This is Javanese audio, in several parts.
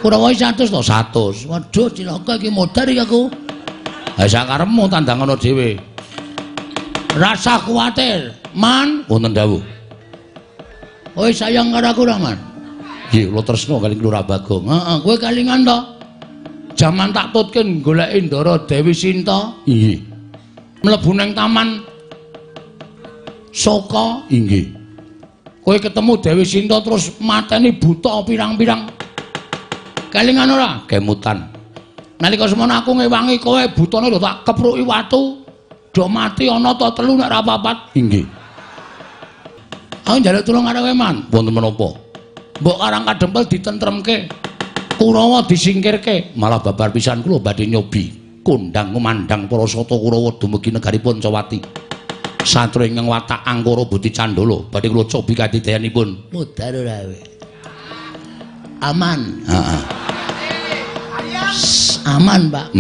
Kurawa 100 to 100. Waduh cilaka iki modar iki aku. Ha sakarepmu tandang ana dhewe. Rasa kuwatir, Man. Wonten dawuh. Kowe sayang karo aku ra, Man? Nggih, kula tresna kali Lurah Bagong. Heeh, kowe kalingan to. Jaman tak tutke goleki Ndara Dewi Sinta. Nggih. Mlebu ning taman Soka. Nggih. Kowe ketemu Dewi Sinta terus mateni buta pirang-pirang. Kalingan ora? Kemutan. Nalika semono aku ngewangi kowe butane lho tak kepruki watu. Do mati ana ta telu nek ra papat. Nggih. Aku njaluk tulung karo kowe, Man. Wonten menapa? Mbok Karang Kadempel ditentremke. Kurawa disingkirke. Malah babar pisan kula badhe nyobi kondang kumandang para sata Kurawa dumugi negaripun Cawati. Satru ingkang watak Angkara Buti Candala badhe kula cobi kadidayanipun. Mudhar ora kowe. Aman. Heeh. Aman, Pak.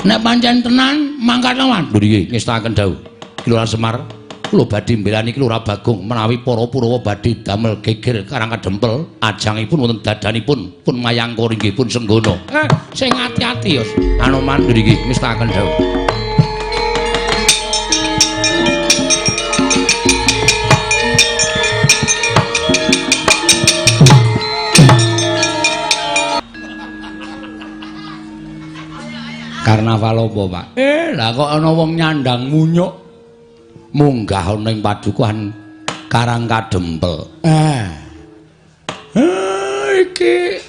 Nek pancen tenan mangkat lawan. Lho nggih ngestakaken dawuh. Kilurah Semar kula badhe mbelani Lurah Bagong menawi para Kurawa badhe damel geger Karang Kadempel ajangipun wonten dadanipun pun Mayangkara inggih pun Senggana. Sing ati-ati ya Anoman nggih ngestakaken dawuh. Karnaval apa, Pak? Lah kok ana wong nyandang munyuk munggah ana ing padukuhan Karang Kadempel.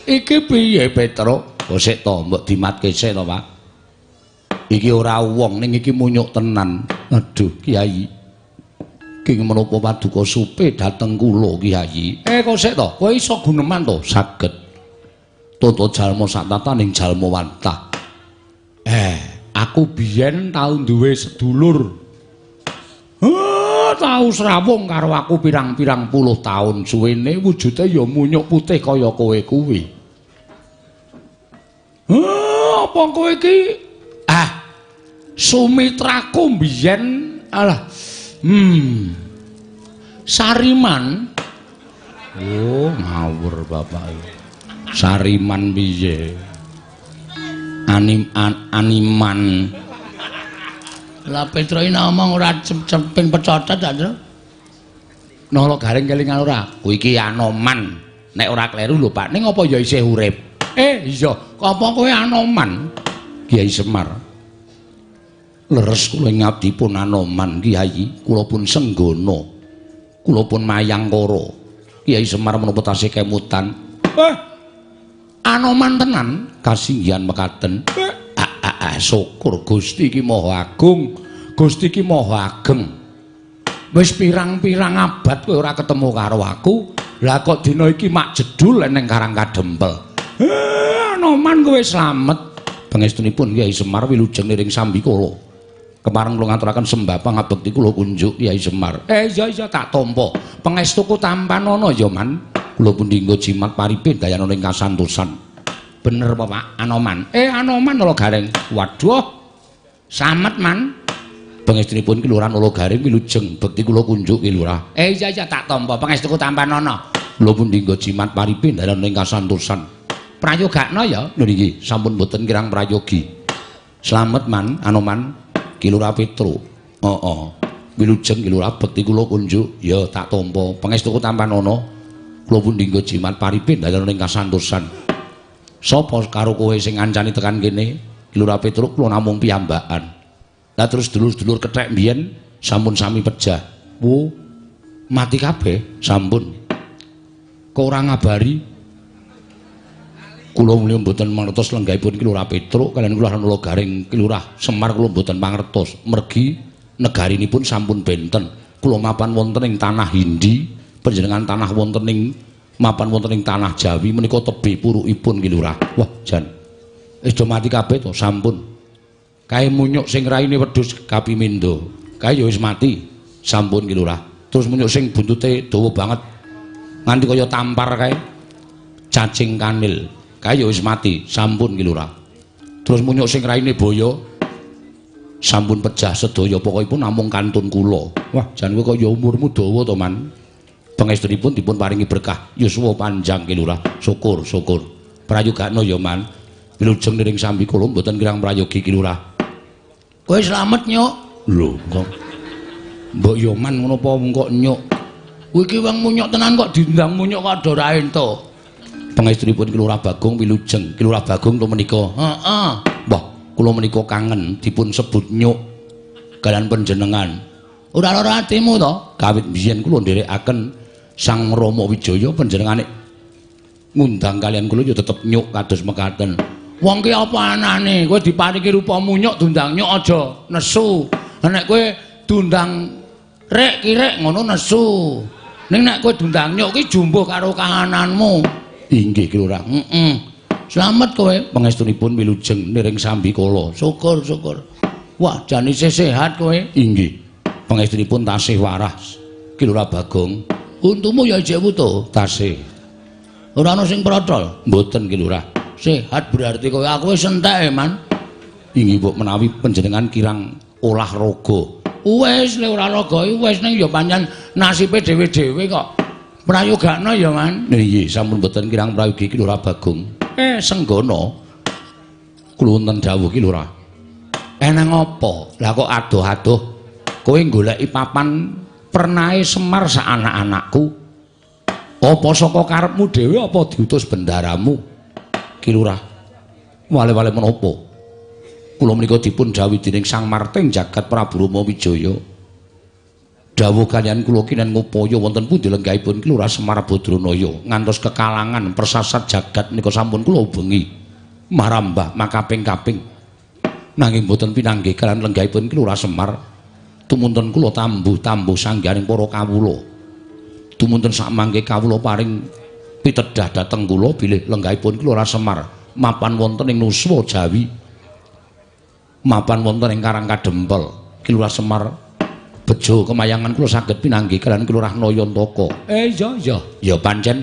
Iki piye, Petruk? Oh sik to, mbok dimatke sik to, Pak. Iki ora wong ning iki munyuk tenan. Aduh, Kiai. Ki menapa paduka supe dateng kula, Kiai? Kok sik to, kowe iso guneman to? Saged. Toto jalma sak tataning jalma wantah. Aku biyen tau duwe sedulur. Tau srawung karo aku pirang-pirang puluh taun suwene wujude ya munyuk putih kaya kowe kuwi. Apa kowe iki? Sumitraku biyen alah. Sariman. Oh, ngawur Bapak. Sariman piye? Animan. Lah Petro iki ngomong ora cepeng pecotot ta, Tru? Nala garing kelingan ora? Kuwi iki Anoman. Nek ora kleru lho, Pak. Ning apa ya isih urip? Iya. Apa kowe Anoman? Kiai Semar. Leres kula ngabdi pun Anoman, Kiai. Kula pun Senggana. Kula pun Mayangkara. Kiai Semar menapa tasih kemutan? Anoman tenan kasinggihan mekaten. Syukur Gusti iki Maha Agung. Gusti iki Maha Ageng. Wis pirang-pirang abad kowe ora ketemu karo aku. Lah kok dina iki mak jedul ning Karang Kadempel. Anoman kowe slamet. Pangestunipun Kyai Semar wilujeng niring Sambikala. Kemareng kula ngaturaken sembah pangabekti kula kunjuk Kyai Semar. Iya tak tampa. Pangestuku tampanana ya, Man. Kula pun dinggo jimat paripin dayana ning kasantosan. Bener apa, Pak? Anoman. Anoman Nala Garing. Waduh. Samet, Man. Pangestunipun Kelurahan Nala Garing wilujeng bekti kula kunjuk Ki Lurah. Iya tak tampa. Pangestuku tampanana. Kula pun dinggo jimat paripin dayana ning kasantosan. Prayogakna ya. Lho niki sampun boten kirang prayogi. Slamet, Man. Anoman. Ki Lurah Petro. Wilujeng Ki Lurah bekti kula kunjuk. Ya tak tampa. Pangestuku tampanana. Kula pun dinggo jimat paripin dalan ning kasantosan. Sapa karo kowe sing ngancani tekan kene? Lurah Petruk kula namung piyambakan. Lah terus dulur-dulur kethek mbiyen sampun sami pejah. Wo mati kabeh sampun. Kok ora ngabari? Kula mulya mboten mangertos lenggahipun Ki Lurah Petruk kaliyan Kelurahan Nala Garing Ki Lurah Semar kula mboten mangertos. Mergi negarinipun sampun benten. Kula mapan wonten ing tanah Hindi. Panjenengan tanah wonten ing mapan wonten ing tanah Jawi menika tebih purukipun Ki Lurah. Wah, jan. Wis do mati kabeh to, sampun. Kae munyuk sing raine wedhus kapimindo. Kae ya wis mati. Sampun Ki Lurah. Terus munyuk sing buntute dawa banget. Nganti kaya tampar kae. Cacing kanil. Kae ya wis mati. Sampun Ki Lurah. Terus munyuk sing raine boyo sampun pejah sedaya pokokipun namung kantun kula. Wah, jan kowe kaya umurmu dawa to, Man. Pangestunipun dipun paringi berkah yuswa panjang ki Lurah. Syukur. Prayogakna ya Man. Wilujeng niring sambi kula mboten kirang prayogi ki Lurah. Kowe slamet Nyuk. Lho, kok mbok ya Man ngono apa kok Nyuk? Kowe iki wong munyuk tenan kok diundang munyuk kok ado ra ento. Pangestunipun ki Lurah Bagong wilujeng. Ki Lurah Bagong to menika. Heeh. Mbah, kula menika kangen dipun sebut Nyuk kalian panjenengan. Ora lara atimu to? Kawit biyen kula nderekaken Sang Rama Wijaya panjenengane ngundang kalian kula ya tetep Nyuk kados mekaten. Wong ki apa anane? Kowe diparingi rupa munyuk dundang Nyuk aja nesu. Nek kowe dundang rek kirek ngono nesu. Ning nek kowe dundang Nyuk ki jumbuh karo kahananmu. Inggih Ki Lurah. Slamet kowe. Pangestunipun wilujeng niring sambi kala. Syukur. Wah, jane sehat kowe. Inggih. Pangestunipun tasih waras. Ki Lurah Bagong. Untumu ya jek wuto. Tasih. Ora ana sing protol. Mboten Ki Lurah. Sehat berarti kowe aku wis entek Man. Inggih mbok menawi panjenengan kirang olahraga. Wis le ora raga wis ning ya pancen nasibe dhewe-dhewe kok. Prayogakna ya Man. Nggih, sampun mboten kirang prayogi Ki Lurah Bagong. Senggana. Kula wonten dawuh Ki Lurah. Eneng apa? Lah kok adoh-adoh kowe goleki papan pernahe Semar sak anak-anakku. Apa saka karepmu dhewe apa diutus bendaramu? Ki Lurah. Wale-wale menapa? Kula menika dipun dawuhi dening Sang Marteng Jagat Prabu Rama Wijaya. Dawuh kaliyan kula kinen ngupaya wonten pundi lenggahipun Ki Lurah Semar Badranaya ngantos kekalangan persasat jagat menika sampun kula ubengi marambah makaping-kaping. Nanging boten pinanggih kaliyan lenggahipun Ki Lurah Semar. Tumuntun kula tambuh sanggaring para kawula. Tumuntun sakmangke kawula paring pitedhah dhateng kula bilih lenggahipun Ki Lurah Semar mapan wonten ing Nuswa Jawi. Mapan wonten ing Karang Kadempel. Ki Lurah Semar bejo kemayangan kula saged pinanggih kaliyan Ki Lurah Nayantaka. Iya. Ya pancen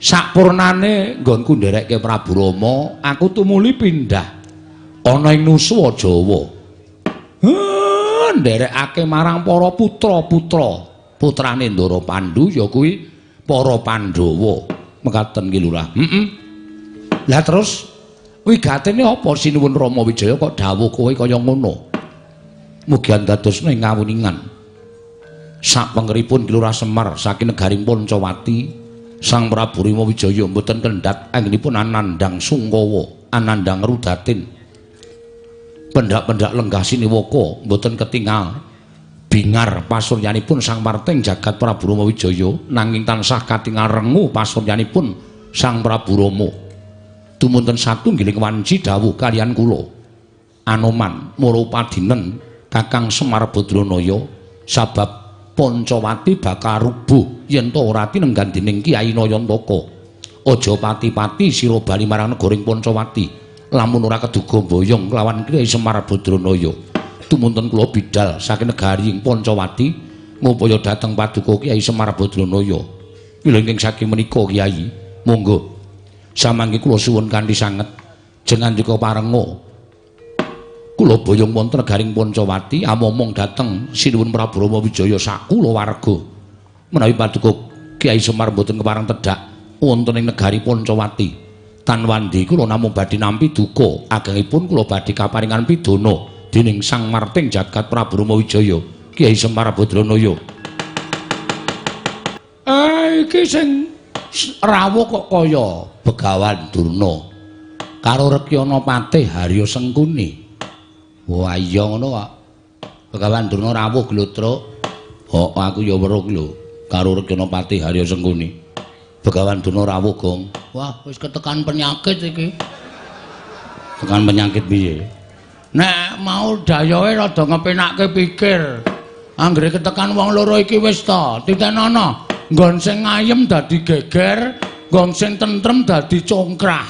sakpurnane nggonku nderekke Prabu Rama, aku tumuli pindah ana ing Nuswa Jawa. Nderekake marang para putra-putra putrane Ndara Pandhu ya kuwi para Pandhawa mekaten Ki Lurah. Lah terus wigatene apa sinuwun Rama Wijaya kok dawuh kowe kaya ngono? Mugi andadosna ing ngawuningan. Sapengeripun Ki Lurah Semar saking negari Pancawati, Sang Prabu Rama Wijaya mboten kendhat anggenipun anandang Sungkawa, anandang Rudatin. Pendak-pendak lenggah siniwaka mboten ketingal bingar pasuryanipun Sang Marteng Jagat Prabu Rama Wijaya nanging tansah katingal rengu pasuryanipun Sang Prabu Rama. Tumuntun satunggiling wanci dawuh kaliyan kula. Anoman Murapadinen Kakang Semar Badranaya sabab Pancawati bakal rubuh yen to ora tinenggan dening Kyai Nayantaka. Aja pati-pati sira bali marang negaring Pancawati. Lamun ora keduga boyong kelawan Kyai Semar Badranaya. Tumuntun kula bidal saking negari ing Pancawati ngupaya dhateng paduka Kyai Semar Badranaya. Wilengking saking menika Kyai, monggo samangke kula suwun kanthi sanget jenengan juga parenga kula boyong wonten negaring Pancawati amomong dhateng sinuwun Prabu Rama Wijaya sakula warga. Menawi paduka Kyai Semar mboten kepareng tedhak wonten ing negari Pancawati. Tanwandi kula namung badhe nampi duka agengipun kula badhe kaparingan pidana dening Sang Marteng Jagat Prabu Rama Wijaya Kyai Semar Badranaya. Iki sing rawuh kok kaya Begawan Durna karo Rekyana Patih Harya Sengkuni. Wah iya ngono kok. Begawan Durna rawuh glutruk. Aku ya weruh lho karo Rekyana Patih Harya Sengkuni. Begawan Durna rawuh Gong. Wah, wis ketekan penyakit iki. Tekan penyakit piye? Nek mau dayoe rada ngepenake pikir. Anggere ketekan wong loro iki wis ta, titenono. Nggon sing ayem dadi geger, nggon sing tentrem dadi congkrah.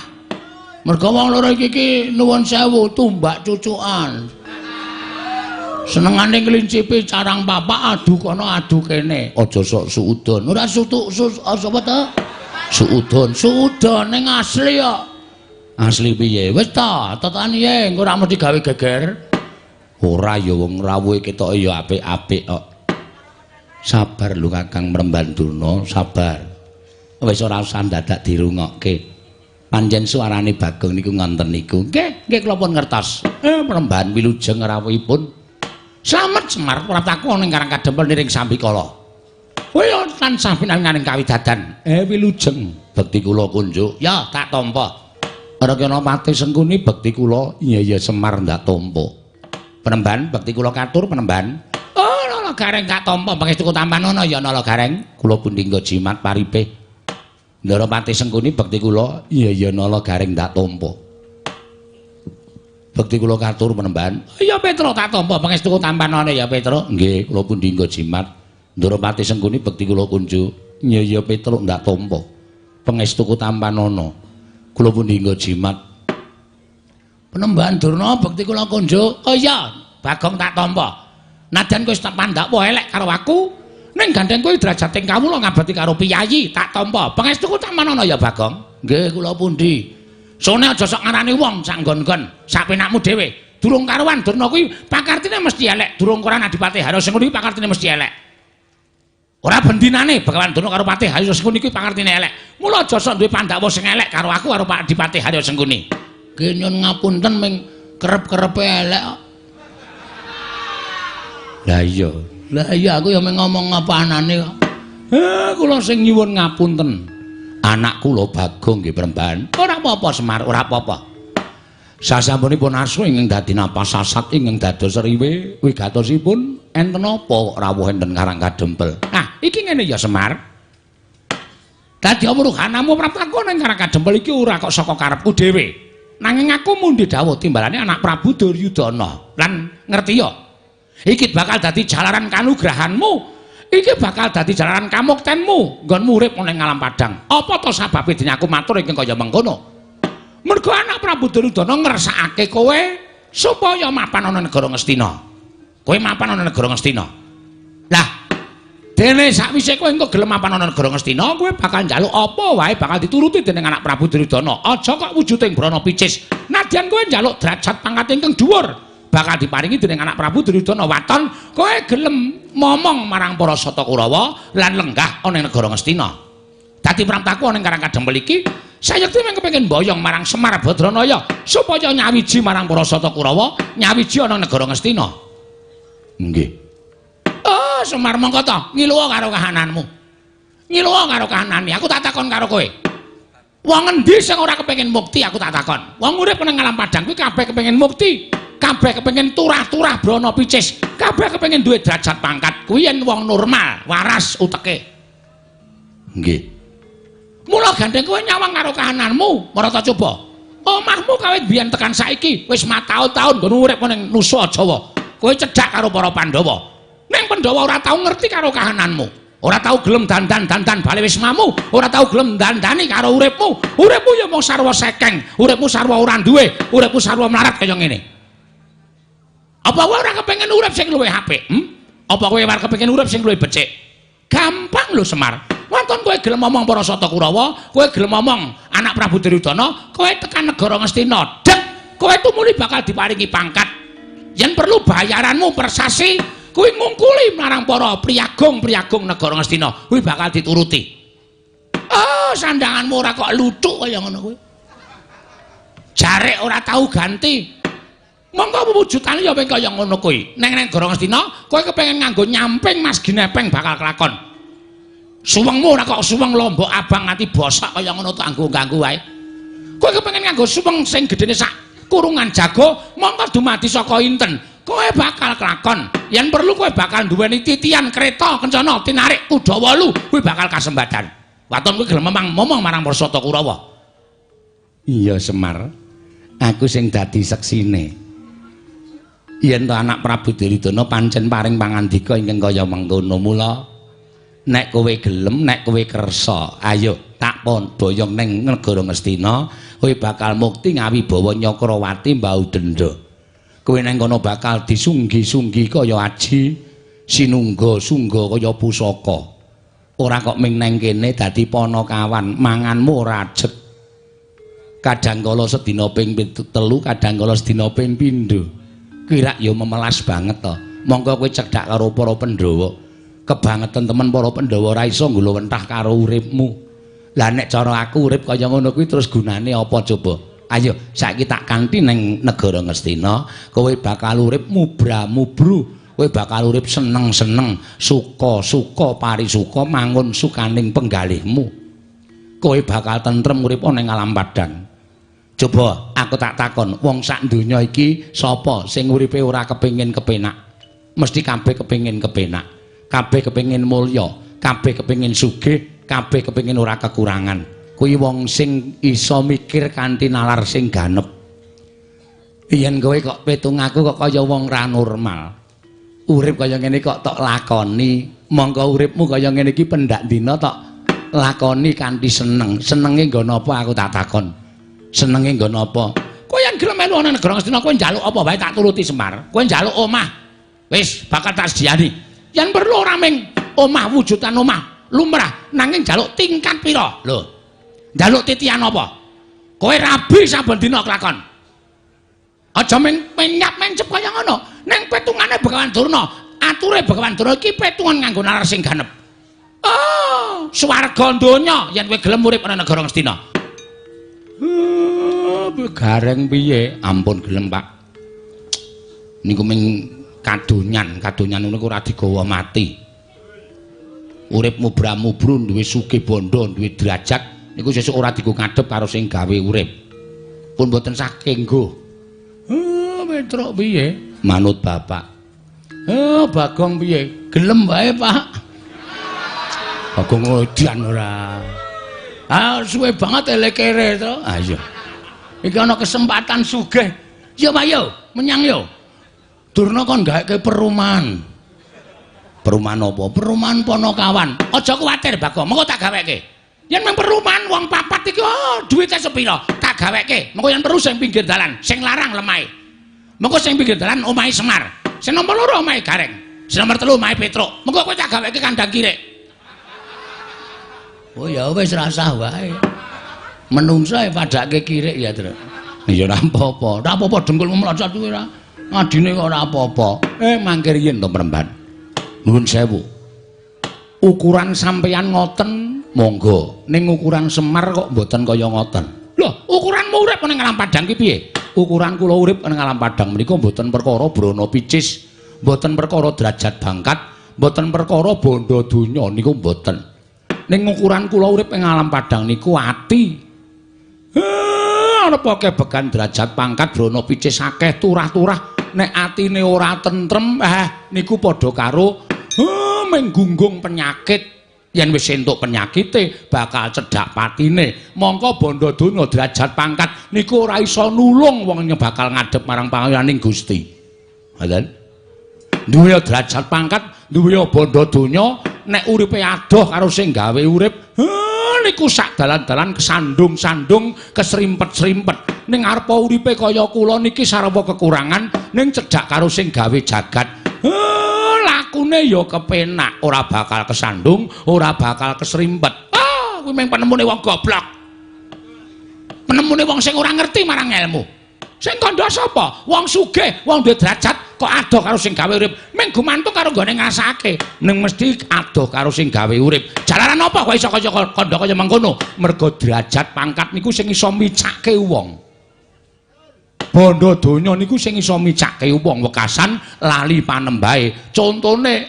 Merga wong loro iki nuwun sewu tumbak cucukan. Senengane ngelincipi carang papak adu kono adu kene. Aja sok suudon. Ora sapa to? Suudon ning asli kok. Asli piye? Wis ta, tetani ye engko ora mesti gawe geger. Ora ya wong rawuhe ketoke ya apik-apik kok. Sabar lho Kakang Mremban Durna, sabar. Wis ora usah dadak dirungokke. Panjen suarane Bagong niku ngonten niku. Nggih kula pun ngertos. Mremban wilujeng rawuhipun. Slamet Semar Prataku ning Karang Kadempel niring Sambikala. Kowe tansah pinanganing kawidadan. Wilujeng bekti kula kunjuk. Ya tak tampa. Rekana Pati Sengkuni bekti kula. Iya Semar ndak tampa. Penemban bekti kula katur penemban. Nala Gareng gak tampa pangestu Tampanono ya Nala Gareng. Kula pundhingga jimat paripe. Ndara Pati Sengkuni bekti kula. Iya Nala Gareng ndak tampa. Bekti kula katur penemban. Ya Petro tak tampa pangestu Tampanono ya Petro. Nggih, kula pundhingga jimat. Ndara Pati Sengkuni bekti kula kunjuk. Iya Petro ndak tampa. Pangestu Tampanono. Kula pundhingga jimat. Penemban Durna bekti kula kunjuk. Oh iya, Bagong tak tampa. Nadyan kowe tak pandak apa elek karo aku, ning gandeng kowe derajating kawula ngabati karo piyayi, tak tampa. Pangestuku tak manono ya Bagong. Nggih, kula pundi. Sone aja sok ngarani wong sak nggon-nggon, sak penakmu dhewe. Durung karuan Durna kuwi pakartine mesti elek. Durung koran Adipati Harasengkuni pakartine mesti elek. Ora bendinane Bagawan Durna karo Pati Harasengkuni kuwi pakartine elek. Mula aja sok duwe pandhawa sing elek karo aku karo Pak Adipati Harasengkuni. Nggih nyun ngapunten ming kerep-kerepe elek. Lah iya aku ya ngomong apa anane kok. Kula sing nyuwun ngapunten. Anak kula Bagong nggih Premban. Ora apa-apa Semar, ora apa-apa. Sasampunipun asu ingkang dadi napas sasat ingkang dados riwe wigatosipun enten apa kok rawuh enten Karang Kadempel. Nah, iki ngene ya Semar. Dadi amruhanamu Prataku ning Karang Kadempel iki ora kok saka karepku dhewe. Nanging aku mundhi dawuh timbalane anak Prabu Duryudana. Lan ngerti ya? Iki bakal dadi jalaran kanugrahanmu. Iki bakal dadi jalaran kamuktenmu nggonmu urip ning alam padang. Apa to sababe dene aku matur ingkang kaya mengkono? Mergo anak Prabu Duryudana ngersakake kowe supaya mapan ana negara Ngastina. Kowe mapan ana negara Ngastina. Lah, dene sakwise kowe engko gelem mapan ana negara Ngastina, kowe bakal njaluk apa wae bakal dituruti dening anak Prabu Duryudana. Aja kok wujuding brana picis. Nadyan kowe njaluk derajat pangkat ingkang dhuwur. Bakal diparingi dening anak Prabu Duryudana waton kowe gelem momong marang para Sata Kurawa lan lenggah ana negara Ngastina. Dadi Prataku ning Karang Kadempel iki sayekti mung kepengin mboyong marang Semar Badranaya supaya nyawiji marang para Sata Kurawa, nyawiji ana negara Ngastina. Nggih. Oh, Semar mongko to, ngiluwa karo kahananmu. Ngiluwa karo kahanane. Aku tak takon karo kowe. Wong endi sing ora kepengin mukti aku tak takon. Wong urip ning alam padang kuwi kabeh kepengin mukti. Kabeh kepengin turah-turah brana picis, kabeh kepengin duwe derajat pangkat kuwi yen wong normal, waras uteke. Nggih. Mula gandeng kowe nyawang karo kahananmu, marata coba. Omahmu kawit biyen tekan saiki wis mataun-taun nggon urip ning Nusa Jawa. Kowe cedhak karo para Pandhawa. Ning Pandhawa ora tau ngerti karo kahananmu. Ora tau gelem dandan-dandan bale wismamu, ora tau gelem dandani karo uripmu. Uripmu ya mung sarwa sekeng, uripmu sarwa ora duwe, uripmu sarwa mlarat kaya ngene. Apa kowe ora kepengin urip sing luwih apik? Apa kowe ora kepengin urip sing luwih becik? Gampang lho Semar. Wonten kowe gelem ngomong para Sata Kurawa, kowe gelem ngomong anak Prabu Duryudana, kowe tekan negara Ngastina. Dek, kowe tumuli bakal diparingi pangkat. Yen perlu bayaranmu per sasi, kowe ngungkuli marang para priyagung-priyagung negara Ngastina, kuwi bakal dituruti. Oh, sandanganmu ora kok luthuk kaya ngono kuwi. Jarek ora tau ganti. Monggo wujudane ya ping kaya ngono kuwi. Ning negara Ngastina, kowe kepengin nganggo nyamping Mas Ginepeng bakal kelakon. Suwengmu ora kok suweng lombok abang nganti bosok kaya ngono tak ganggu wae. Kowe kepengin nganggo suweng sing gedene sak kurungan jago, monggo dumadi saka inten. Kowe bakal kelakon. Yen perlu kowe bakal duweni titian kereta kencana tinarik kuda 8, kowe bakal kasembadan. Waton kowe gelem momong marang para Sata Kurawa. Iya Semar. Aku sing dadi seksine. Yen to anak Prabu Duryudana pancen paring pangandika ingkang kaya mengkono, mula nek kowe gelem, nek kowe kersa, ayo tak boyong ning negara Ngastina, kowe bakal mukti ngawibawa Nyakrawati Mbau Denda. Kowe nang kono bakal disunggi-sunggi kaya aji, sinungga-sungga kaya pusaka. Ora kok ming nang kene dadi panakawan, manganmu ora ajeg. Kadangkala sedina ping 3, kadangkala sedina ping 5. Kira ya memelas banget to. Monggo kowe cedhak karo para Pandhawa. Kebangetan temen para Pandhawa ora iso nggulawentah karo uripmu. Lah nek cara aku urip kaya ngono kuwi terus gunane apa coba? Ayo saiki tak kanthi ning negara Ngastina, kowe bakal urip mubra-mubru, kowe bakal urip seneng-seneng, suka-suka parisuka mangun sukaning penggalihmu. Kowe bakal tentrem urip ning alam padang. Coba aku tak takon, wong sak donya iki sapa sing uripe ora kepengin kepenak? Mesti kabeh kepengin kepenak. Kabeh kepengin mulya, kabeh kepengin sugih, kabeh kepengin ora kekurangan. Kuwi wong sing iso mikir kanthi nalar sing ganep. Yen kowe kok petung aku kok kaya wong ra normal. Urip kaya ngene kok tok lakoni, monggo uripmu kaya ngene iki pendak dina tok lakoni kanthi seneng. Senenge nggo napa aku tak takon. Senenge nggo napa? Kowe yen gelem melu ana negara Ngastina kowe njaluk apa wae tak turuti Semar. Kowe njaluk omah. Wis bakal tak sediani. Yen perlu ora ming omah wujudan omah lumrah nanging njaluk tingkat pira? Lho. Njaluk titian apa? Kowe rabi saben dina kelakon. Aja menyap mencep kaya ngono. Ning petungane Begawan Durna, ature Begawan Durna iki petungan nganggo nalar sing ganep. Oh, swarga donya yen kowe gelem urip ana negara Ngastina. Gareng piye? Ampun gelem, Pak. Niku ming kadonyan niku ora digawa mati. Urip mubra-mubru duwe sugih bondo, duwe derajat niku sesuk ora dienggo ngadep karo sing gawe urip. Pun boten saking nggo. Petruk piye? Manut Bapak. Bagong piye? Gelem wae, Pak. Bagong odian ora. Suwe banget elekere to. Iya. Iki ana kesempatan sugih. Ya, Pak yo, menyang yo. Durna kon gaweke perumahan. Perumahan apa? Perumahan Ponokawan. Aja kuwatir, Bagong, mengko tak gaweke. Yen mung perumahan wong papat iki duwite sepira? Tak gaweke. Mengko yen perlu sing pinggir dalan, sing larang lemahe. Mengko sing pinggir dalan omahe Semar. Sing nomor 2 omahe Gareng. Sing nomor 3 omahe Petruk. Mengko kowe tak gaweke kandang kirik. Oh ya wis rasah wae. Menungso e padake kirik ya, Tru. Ya ora apa-apa. Ora apa-apa dengkulmu mlocot kuwi ora. Adine kok ora apa-apa. Mangkir yen to Premban. Nuwun sewu. Ukuran sampeyan ngoten monggo. Ning ukuran Semar kok mboten kaya ngoten. Lho, ukuranmu urip ning alam padang ki piye? Ukuran kula urip ning alam padang menika mboten perkara brana picis, mboten perkara derajat bangkat, mboten perkara bondo donya niku mboten. Ning ukuran kula urip ing alam padang niku ati. Ana kebegan derajat pangkat brana picis akeh turah-turah nek atine ora tentrem niku padha karo menggunggung penyakit. Yen wis entuk penyakite bakal cedhak patine. Mongko bondo donya derajat pangkat niku ora iso nulung wong bakal ngadhep marang pangayuning Gusti. Ngoten. Duwe derajat pangkat, duwe bondo donya, nek uripe adoh karo sing gawe urip, niku sak dalan-dalan kesandung-sandung, kesrimpet-srimpet. Ning arepa uripe kaya kula niki sarwa kekurangan, ning cedhak karo sing gawe jagat. Lakune ya kepenak, ora bakal kesandung, ora bakal kesrimpet. Kuwi mung penemune wong goblok. Penemune wong sing ora ngerti marang ilmu. Sing kandha sapa? Wong sugih, wong duwe derajat kok adoh karo sing gawe urip. Ming gumantung karo nggone ngrasake. Ning mesti adoh karo sing gawe urip. Jalaran apa kok iso kaya kandha kaya mengkono? Mergo derajat pangkat niku sing iso micake wong. Bondo donya niku sing iso micake wong wekasan lali panembahe. Contone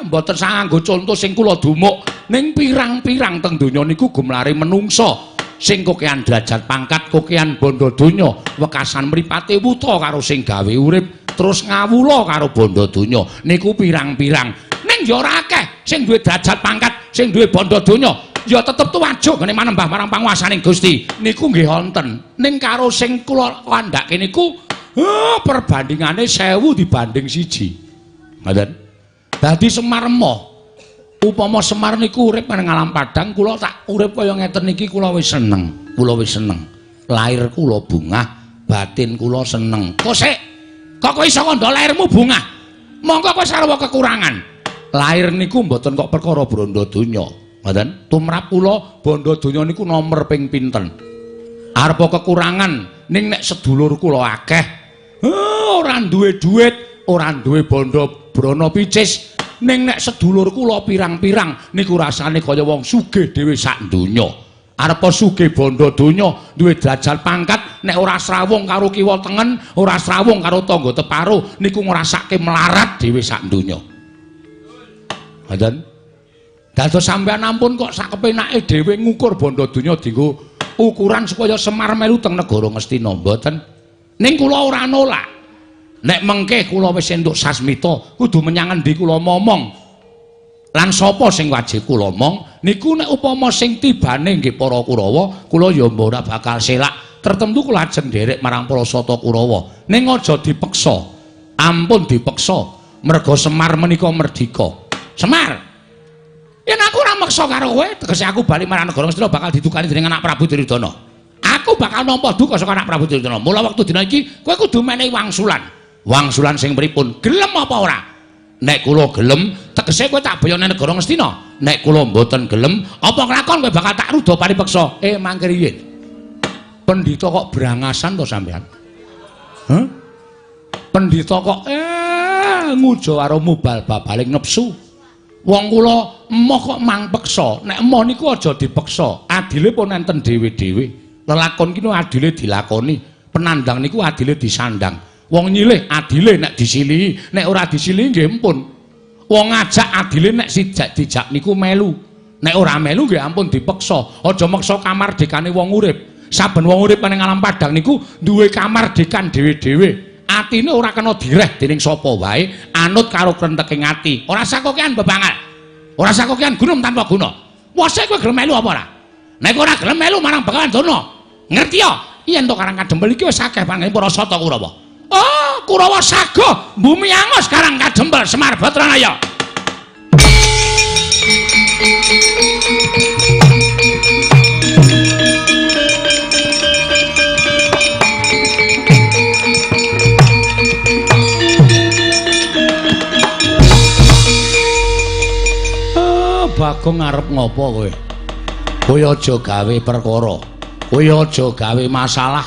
mboten sanganggo conto sing kula dumuk ning pirang-pirang teng donya niku gumlare menungso sing kokean derajat pangkat kokean bondo donya wekasan mripate wuta karo sing gawe urip terus ngawula karo bondo donya niku pirang-pirang ning ya ora akeh sing duwe derajat pangkat sing duwe bondo donya ya tetep tuwajuk ngene manembah marang panguwasaning Gusti niku nggih wonten ning karo sing kula kandhake niku perbandingane 1000 dibanding 1 ngoten dadi Semar emoh upama Semar niku urip nang alam padang kula tak urip kaya ngeten niki kula wis seneng lahir kula bungah batin kula seneng kok sik kok kowe iso kandha lahirmu bungah monggo kowe sarwa kekurangan lahir niku mboten kok perkara branda donya ngoten tumrap kula bondo donya niku nomor ping pinten arepa kekurangan ning nek sedulur kula akeh ora duwe dhuwit ora duwe bondo brana picis Ning nek sedulur kula pirang-pirang niku rasane kaya wong sugih dhewe sak donya. Arep sugih bondo donya, duwe derajat pangkat, nek ora srawung karo kiwa tengen, ora srawung karo tangga teparo, niku ngrasake melarat dhewe sak donya. Ngoten. Dados sampeyan ampun kok sak kepenake dhewe ngukur bondo donya dienggo ukuran supaya Semar melu teng negara Ngastina mboten. Ning kula ora nolak. Nek mengke kula wis entuk sasmita, kudu menyang endi kula momong. Lan sapa sing wajib kula mong, niku nek upama sing tibane nggih para Kurawa, kula ya ora bakal selak. Tertentu kula ajeng nderek marang para Sata Kurawa. Ning aja dipeksa. Ampun dipeksa. Merga Semar menika merdika. Semar, yen aku ora meksa karo kowe, tegese aku bali marang negara Ngastina bakal ditukani dening anak Prabu Duryudana. Aku bakal nampa duka saka anak Prabu Duryudana. Mula wektu dina iki kowe kudu menehi wangsulan. Wangsulan sing pripun? Gelem apa ora? Nek kula gelem, tegese kowe tak bayane negara Ngastina. Nek kula mboten gelem, apa kelakon kowe bakal tak ruda paripeksa. Mangke riyen. Pendhita kok brangasan to sampean? Hah? Pendhita kok ngujo karo mubal babaling nepsu. Wong kula emoh kok mang peksa. Nek emoh niku aja dipeksa. Adile pun enten dhewe-dhewe. Lelakon ki adile dilakoni. Penandang niku adile disandang. Wong nyilih adile nek disilihi, nek ora disilihi nggih ampun. Wong ngajak adile nek dijak niku melu. Nek ora melu nggih ampun dipeksa. Aja meksa kamardekane wong urip. Saben wong urip ning alam padang niku duwe kamardekan dhewe-dhewe. Atine ora kena direh dening sapa wae, anut karo krenteking ati. Ora sakokean bebangal. Ora sakokean gunung tanpa guna. Wase kowe gelem melu apa ora? Nek ora gelem melu marang Bakalan Durna. Ngerti ya? Yen to Karang Kadempel iki wis akeh panggih para Sata Kurawa. Oh, Kurawa sago bumi angus Karang Kadempel Semar Batranaya. Bagong arep ngopo kowe? Kowe aja gawe perkara. Kowe aja gawe masalah.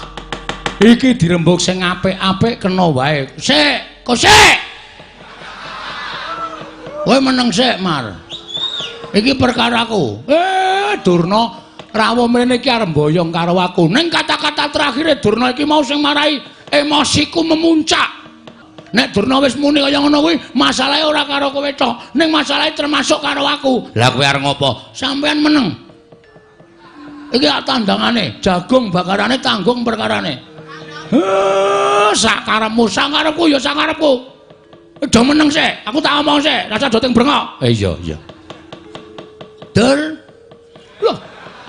Iki dirembug sing apik-apik kena wae. Sik, kok sik. Kowe meneng sik, Mar. Iki perkaraku. Durna rawuh mrene iki arep mboyong karo aku. Ning kata-kata terakhire Durna iki mau sing marai emosiku memuncak. Nek Durna wis muni kaya ngono kuwi, masalahe ora karo kowe tok, ning masalahe termasuk karo aku. Lah kowe arep ngopo? Sampeyan meneng. Iki tandangane, jagung bakarane tanggung perkarane. Sak karepmu, sak karepku ya sak karepku. Aja meneng sik, aku tak omong sik, rasa doting brengok. Iya. Dur. Loh,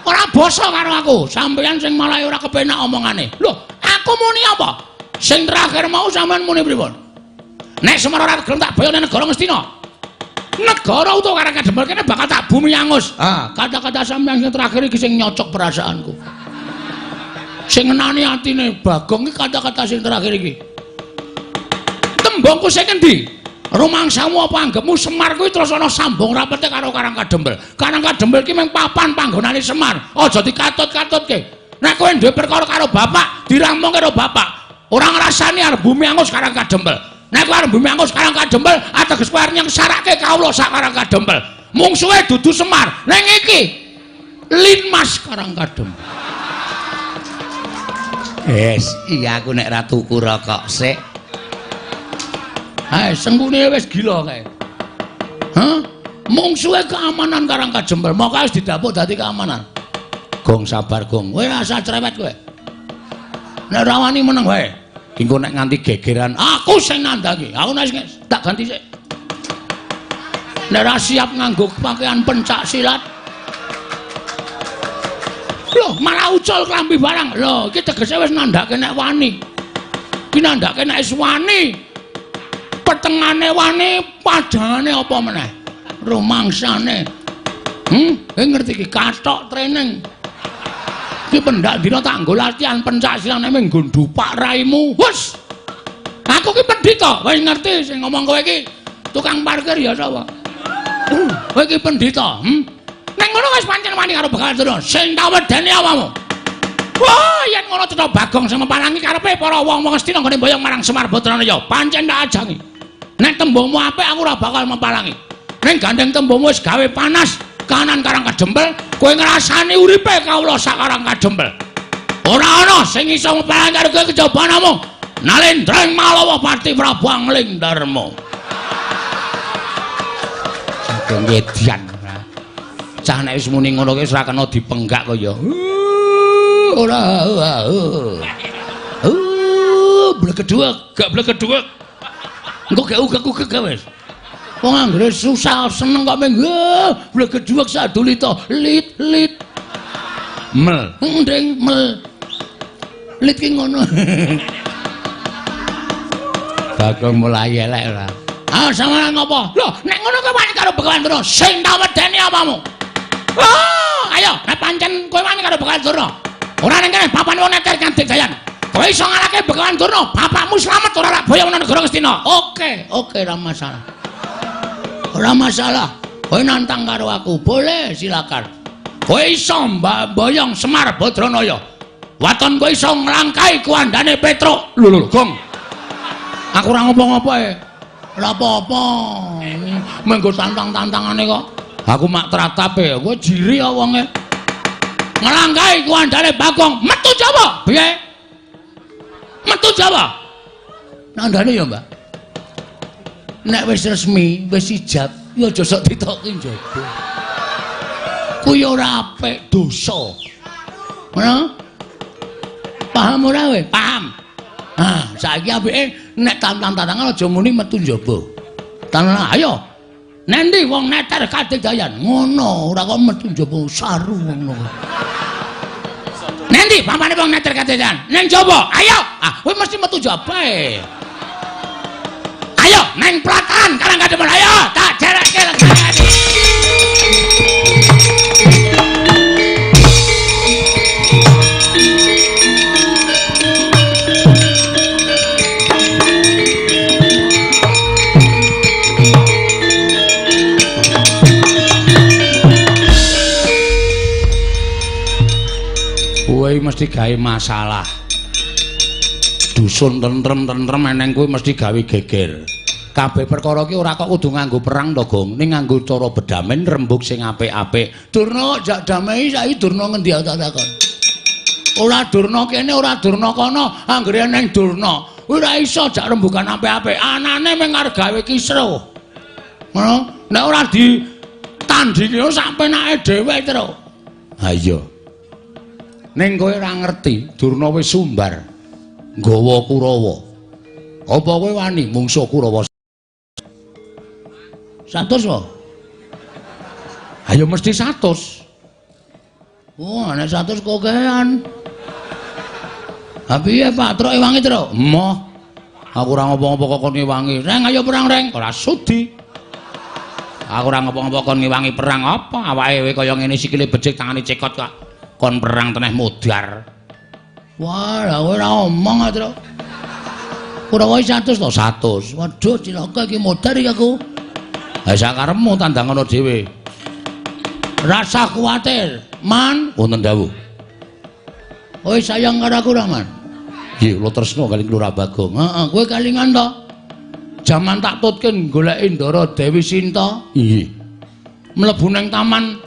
ora basa karo aku. Sampeyan sing malah ora kepenak omongane. Loh, aku muni apa? Sing terakhir mau sampean muni pripun? Nek Semar ora gelem tak bayane negara Ngastina. Negara utuh Karang Kadempel kene bakal tak bumi angus. Kata-kata sampeyan sing terakhir iki sing nyocok perasaanku. Sing ngenani atine Bagong iki kata-kata sing terakhir iki. Tembungku sing endi? Rumangsamu apa anggapmu Semar kuwi terus ana sambung rapete karo Karang Kadempel. Karang Kadempel ki mung papan panggonane Semar. Aja dikatut-katutke. Nek kowe duwe perkara karo bapak, dirampungke karo bapak. Ora ngrasani arep bumi angus Karang Kadempel. Nek kowe arep bumi angus Karang Kadempel, ateges kowe arep nyengsarake kawula sak Karang Kadempel. Mungsuhe dudu Semar. Ning iki Linmas Karang Kadempel. Iya aku nek ra tuku rokok sik. Sengkune wis gila kae. Mungsuhe keamanan Karang Kadempel, maka wis didapuk dadi keamanan. Gong sabar, Gong. Kowe asa cerewet kowe. Nek ra wani meneng wae. Engko nek nganti gegeran, aku sing nandangi. Aku nek tak ganti sik. Nek ra siap nganggo pakaian pencak silat. Loh, malah ucul klambi barang. Loh, iki tegese wis nandhake nek wani. Ki nandhake nek wis wani. Petengane wani, padangane apa meneh? Rumangsane. Ngerti iki kathok training. Ki pendak dina tak nggo latihan pencak silat nek nggo ndupak raimu. Wes. Aku ki pendhita, wis ngerti sing ngomong kowe iki. Tukang parkir ya sapa? Kowe iki pendhita, Nek ngono wis pancen wani karo Bakalan Durna. Sing tak wedeni awakmu. Wah, yen ngono cetha Bagong sing mepalangi karepe para wong-wong Astina nggone mboyong marang Semar Batranaya. Pancen tak ajangi. Nek tembungmu apik aku ora bakal mepalangi. ning gandeng tembung wis gawe panas kanan Karang Kadempel, kowe ngrasani uripe kawula sak Karang Kadempel. Ora ana sing iso ngepalan karo kowe kejaba namung Nalendrang Malawa Pati Prabu Angling Darma. Saking edian. Cah nek wis muni ngono kuwi ora kena dipenggak kaya. Ora. Blekedhuwek, gak blekedhuwek. Engko gak ugek-ugek wis. Wong anggere susah seneng kok meng blekedhuwek sadulita lit. Mel. Ndeng mel. Lit ki ngono. Bagong mulai elek ora. Ah sampeyan ngopo? Lho, nek ngono kowe wani karo Begawan Durna, sing tak medeni apamu? Oh, ayo, nek pancen kowe wani karo Begawan Durna. Ora ning kene papan wong neter Kandik Dayan. Kowe iso ngalahke Begawan Durna, bapakmu slamet ora rak boyo nang negara Ngastina. Oke, ora masalah. Ora masalah. Kowe nantang karo aku, boleh silakan. Kowe iso mboyong Semar Badranaya. Waton kowe iso nglangkai kuandane Petruk. Lho, Gong. Aku ora ngopo-ngopo e. Ora apa-apa. Menggo tantang-tantangane kok. Aku mak tratape, kowe jiri kok wonge. Nglangkai kuandane Bagong, metu Jawa. Piye? Metu Jawa. Nandane ya, Mbak. Nek wis resmi, wis ijab, ya aja sok ditoki njaba. Kuwi ora apik, dosa. Ngono? Paham ora kowe? Paham. Ah, saiki apike nek tantang-tantangan aja muni metu njaba. Tanah ayo. Nendi wong neter Kandik Dayan? Ngono, ora kok metu njaba saru ngono. Nendi pampane wong neter Kandik Dayan? Ning njaba. Ayo. Ah, kowe mesti metu njaba e. Ayo, neng Pratan Karang Kadempel. Ayo, tak jereke legane. Kowe mesti gawe masalah. Dusun tentrem eneng kowe mesti gawe geger. Kabeh perkara ki ora kok kudu nganggo perang to, Gong. Ning nganggo cara bedamen rembug sing apik-apik. Durna jak damai saiki Durna ngendi tak takon. Ora Durna kene, ora Durna kono, anggere neng Durna. Ora iso jak rembugan apik-apik. Anane mung arep gawe kisruh. Ngono. Nek ora ditandhingi sak penake dhewe terus. Ha iya. Ning kowe ora ngerti, Durna wis sumbar. Nggawa Kurawa. Apa kowe wani mungsuh Kurawa? 100 wae. Ayo mesti 100. Wah, nek 100 kokean. Ha piye Pak Truk Ewangi, Truk? Emoh. Aku ora ngopo-ngopo kok ngewangi. Reng ayo perang, Reng. Ora sudi. Aku ora ngopo-ngopo kon ngewangi perang apa? Awake kowe kaya ngene sikile becik tangane cekot kok. Kon perang teneh modar. Wah, lha kowe ora omong, Truk. Kurawa 100 to 100. Waduh, cilaka iki modar iki aku. Ha sakarepmu tandang ngono dhewe. Rasa kuwatir, Man. Wonten dawuh. Kowe sayang karo aku ra, Man? Nggih, kula tresna kali Lurah Bagong. Heeh, kowe kalingan to. Jaman tak tutke goleki Ndara Dewi Sinta. Nggih. Mlebu ning taman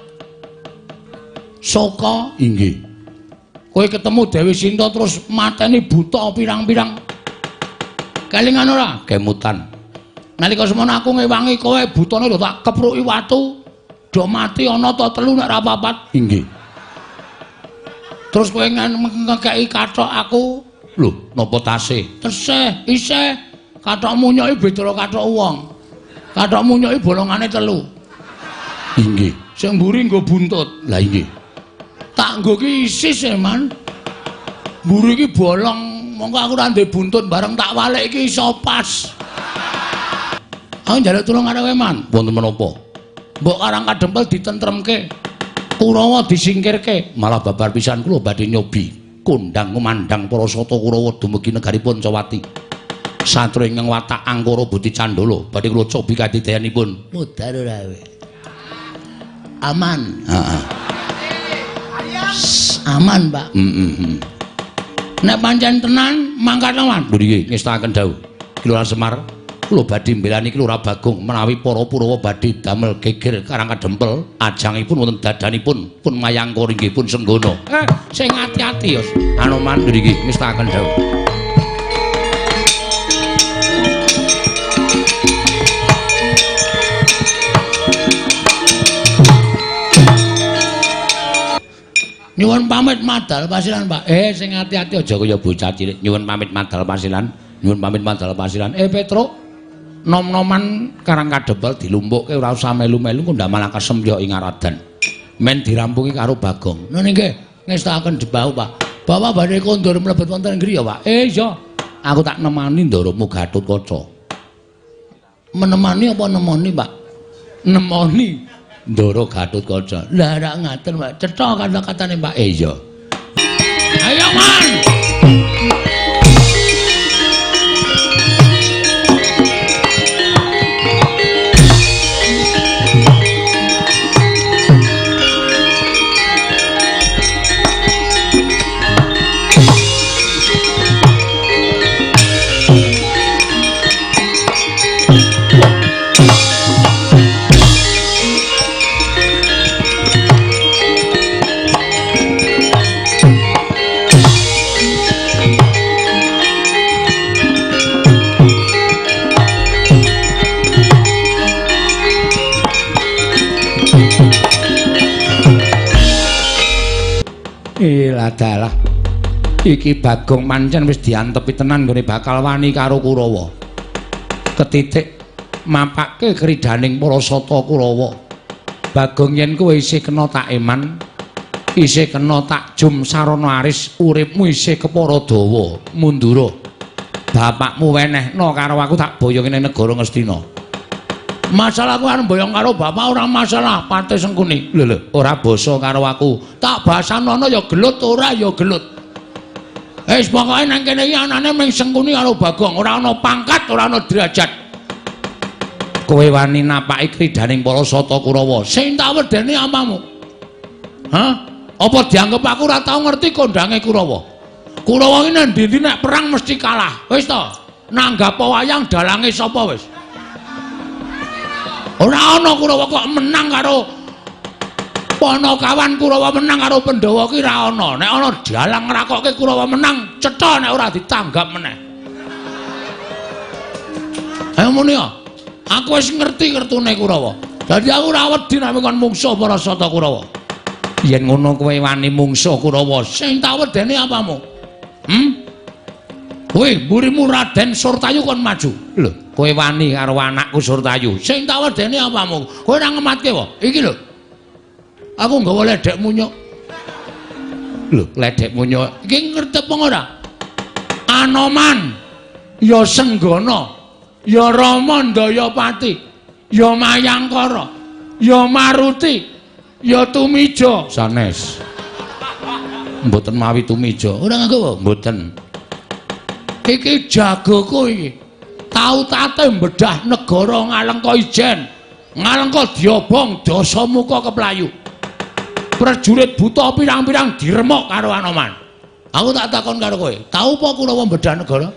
Soka. Nggih. Kowe ketemu Dewi Sinta terus mateni buta pirang-pirang. Kalingan ora? Kemutan. Nalika semono aku ngewangi kowe butane lho tak kepruki watu. Do mati ana ta telu nek ra papat. Inggih. Terus kowe ngekeki kathok aku. Lho, napa tasih? Tesih, isih. Kathokmu nyoki beda karo kathok wong. Kathokmu nyoki bolongane telu. Inggih. Sing mburi nggo buntut. Lah inggih. Tak nggo ki isis e, Man. Mburi iki bolong. Monggo aku ora ndek buntut bareng tak walik iki iso pas. Aku njaluk tulung karo kowe, Man. Wonten menapa? Mbok Karang Kadempel ditentremke. Kurawa disingkirke. Malah babar pisan kula badhe nyobi kondang kumandang para sata Kurawa dumugi negaripun Cawati. Satru ingkang watak Angkara Buti Candala badhe kula cobi kadidayanipun. Modar ora kowe. Aman. Heeh. Aman, Pak. Nek pancen tenan mangkat lawan. Mriki ngestakaken dawuh. Kelurahan Semar kula badhe mbelani ki Lurah Bagong menawi para Kurawa badhe damel geger karang kadempel ajangipun wonten dadanipun pun mayangka inggih pun senggana. Sing ati-ati ya Anoman niki ngestaken dawuh. Nyuwun pamit madal pasilan, Pak. Sing ati-ati aja kaya bocah cilik. Nyuwun pamit madal pasilan. Nyuwun pamit madal pasilan. Petruk, nom-noman karang kadempel dilumpukke ora usah melu-melu ndamel kesem yo ing aradan. Men dirampungi karo Bagong. Nun nggih, ngestakaken dibau, Pak. Bapak badhe kondur mlebet wonten griya, Pak. Iya. Aku tak nemani ndoromu Gatotkaca. Menemani apa nemoni, Pak? Nemoni. Ndara Gatotkaca. Lah rak ngaten, Pak. Cetha kata-katane, Pak. Iya. Ayo, Man. Dalah iki Bagong pancen wis diantepi tenan nggone bakal wani karo Kurawa. Ketitik mapake kridaning para sata Kurawa. Bagong yen kowe isih kena tak eman, isih kena tak jum sarana aris, uripmu isih kepara dawa, mundura. Bapakmu wenehna karo aku tak boyongi ning negara Ngastina. Masalah ku arep boyong karo bapak ora masalah, Pate Sengkuni. Lho, ora basa karo aku. Tak basanono ya gelut ora ya gelut. Wis pokoke nang kene iki anane mung Sengkuni karo Bagong, ora ana pangkat, ora ana derajat. Kowe wani napaki kridaning para sata Kurawa. Sing tak wedeni amamu. Hah? Apa dianggep aku ora tau ngerti kondange Kurawa? Kurawa iki nang ndi nek perang mesti kalah. Wis to? Nanggap wayang dalange sapa wis? Ora ana Kurawa kok menang karo Panakawan, Kurawa menang karo Pandhawa ki ra ana. Nek ana dalang ngrakokke Kurawa menang, cetha nek ora ditanggap meneh. Ayo muni ya. Aku wis ngerti kertune Kurawa. Dadi aku ora wedi nek kon mungsuh para sata Kurawa. Yen ngono kowe wani mungsuh Kurawa, sing tak wedeni apamu? Kowe mburimu Raden Surtayu kon maju. Lho, kowe wani karo anakku Surtayu. Sing tak wedeni apamu? Kowe ora ngematke wae. Iki lho. Aku nggawa ledek munyuk. Lho, ledek munyuk. Iki ngerti apa ora? Anoman, ya Senggana, ya Rama Ndayapati, ya Mayangkara, ya Maruti, ya Tumija. Sanes. Mboten mawi Tumija. Ora nganggo wae, mboten. Iki jagoku iki. Tau tate mbedah negara Ngalengka Ijen. Ngalengka diobong Dasamuka keplayu. Prajurit buta pirang-pirang diremuk karo Anoman. Aku tak takon karo kowe, tau apa Kurawa mbedah negara?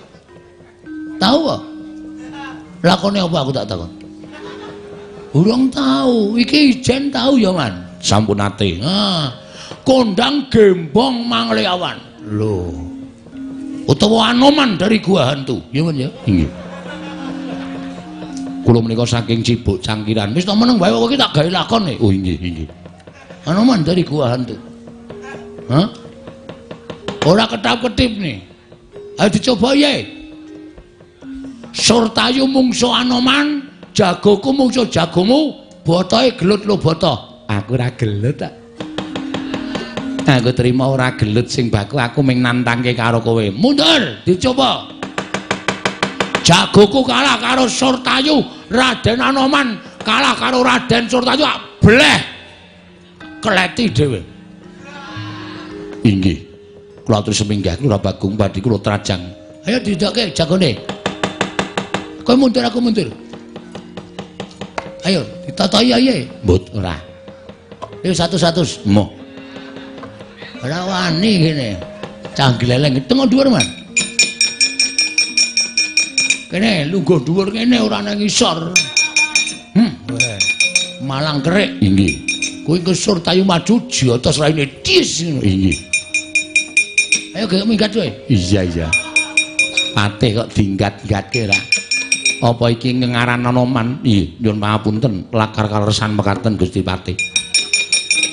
Tau apa? Lakone apa aku tak takon? Urung tau. Iki Ijen tau ya, Man. Sampun ate. Kondang Gembong Mangliawan. Lho. Utawa Anoman dari Gua Hantu. Ya, Men ya. Nggih. Kula menika saking Cibuk Cangkiran. Wis to meneng wae kowe iki tak gawe lakon e. Oh, nggih, nggih. Anoman dari Gua Hantu. Hah? Ora ketap-ketip nih. Ayo dicoba ye. Surtayu mungsuh Anoman, jagoku mungsuh jagomu, botohe gelut lo boto. Aku ora gelut tak. Aku terima ora gelut sing baku aku ming nantangke karo kowe. Mundur, dicoba. Jagoku kalah karo Surtayu, Raden Anoman kalah karo Raden Surtayu, bleh. Keleti dhewe. Inggih. Kula atur seminggah Lurah Bagong badhe kula trajang. Ayo didokke jagone. Kowe mundur aku mundur. Ayo ditatahi aye. Mbut ora. Ayo satu-satu. Moh. Ora wani kene. Cah gleleng tengok dhuwur, Man. Kene lungguh dhuwur kene ora nang ngisor. Malang kerik inggih. Kuwi kesur tayu maju jiotos raine dis inggih. Ayo ge minggat kowe. Iya. Patih kok dinggat-gatke ra. Apa iki ngengaran Anoman? Nggih, nyuwun pangapunten. Lakar kaleresan mekaten Gusti Patih.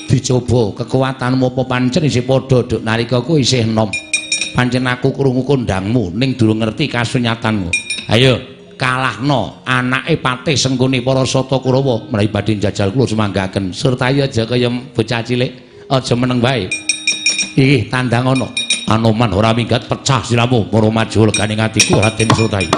Dicoba kekuatanmu apa pancen isih padha duk nalika kowe isih enom. Pancen aku krungu kondangmu ning durung ngerti kasunyatanmu. Ayo kalahno anake Patih Sengkuni Parasata Kurawa menawi badhe njajal kula semanggaken serta aja kaya bocah cilik aja meneng wae. Iki tandang ana Anoman ora minggat pecah siramu para maju leganing atiku Raden Surtayu.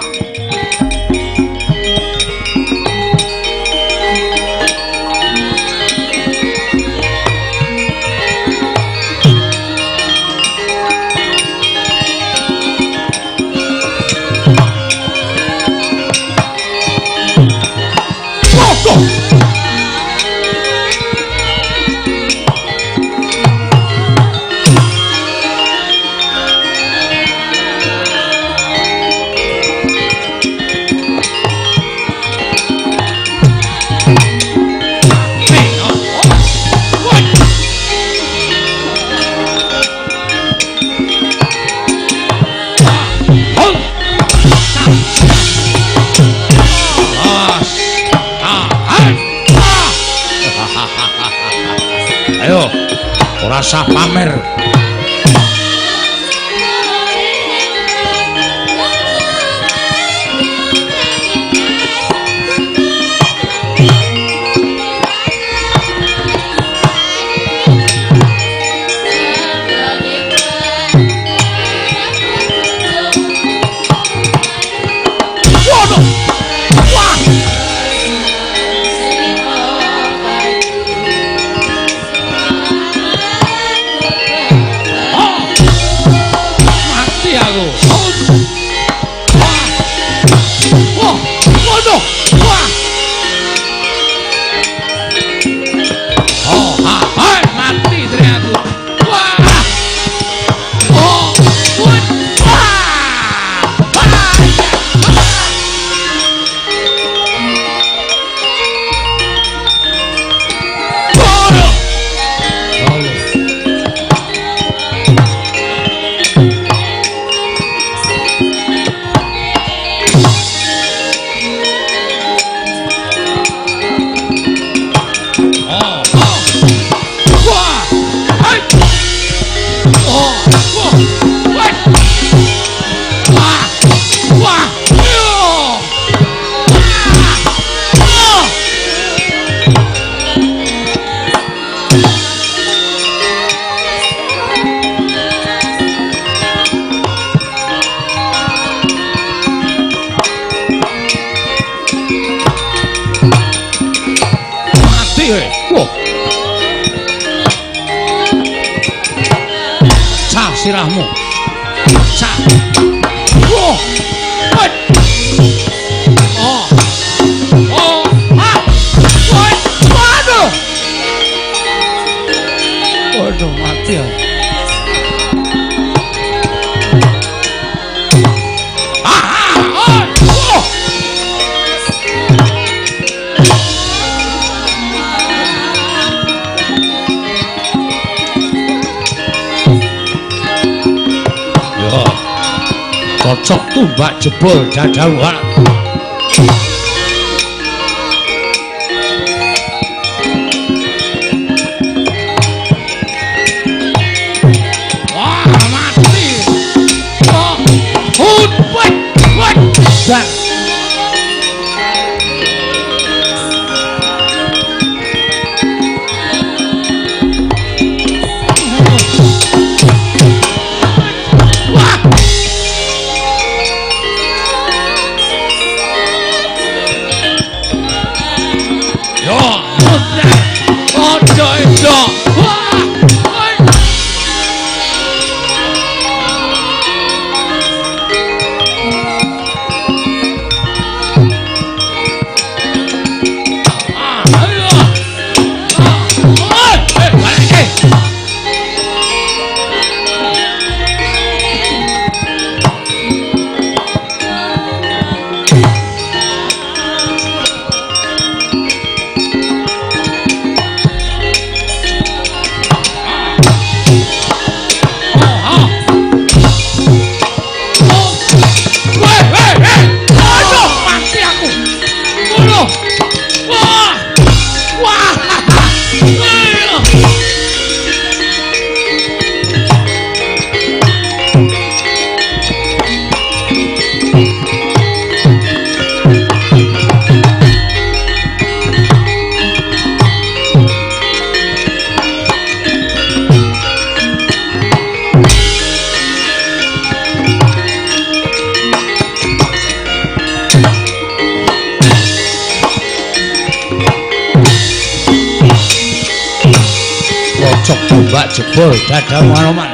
Ora sah pamer. Sirahmu. Cak. Oh. What? Oh. Oh. Ah. What? Waduh. Waduh mati ya. Cocok tumbak jebol dadawak. Wah mati. Oh, what? Jebul mbak jebul dadah manoman.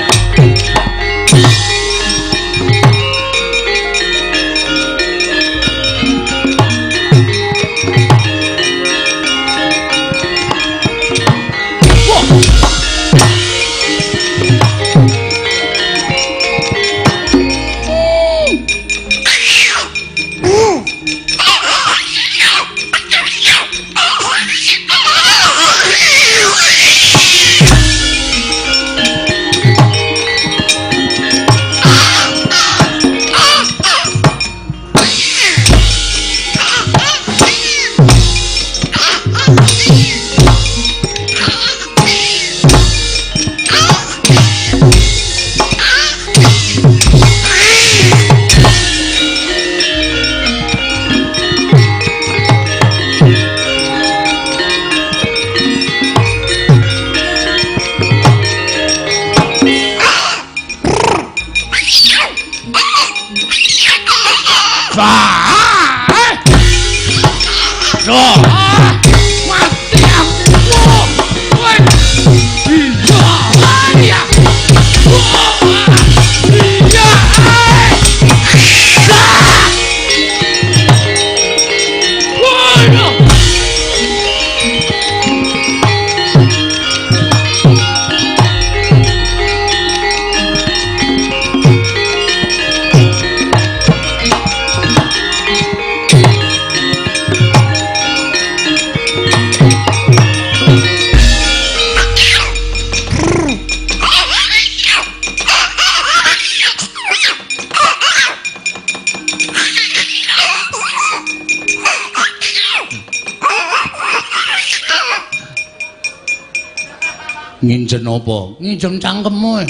Nginjen apa? Nginjen cangkemmu.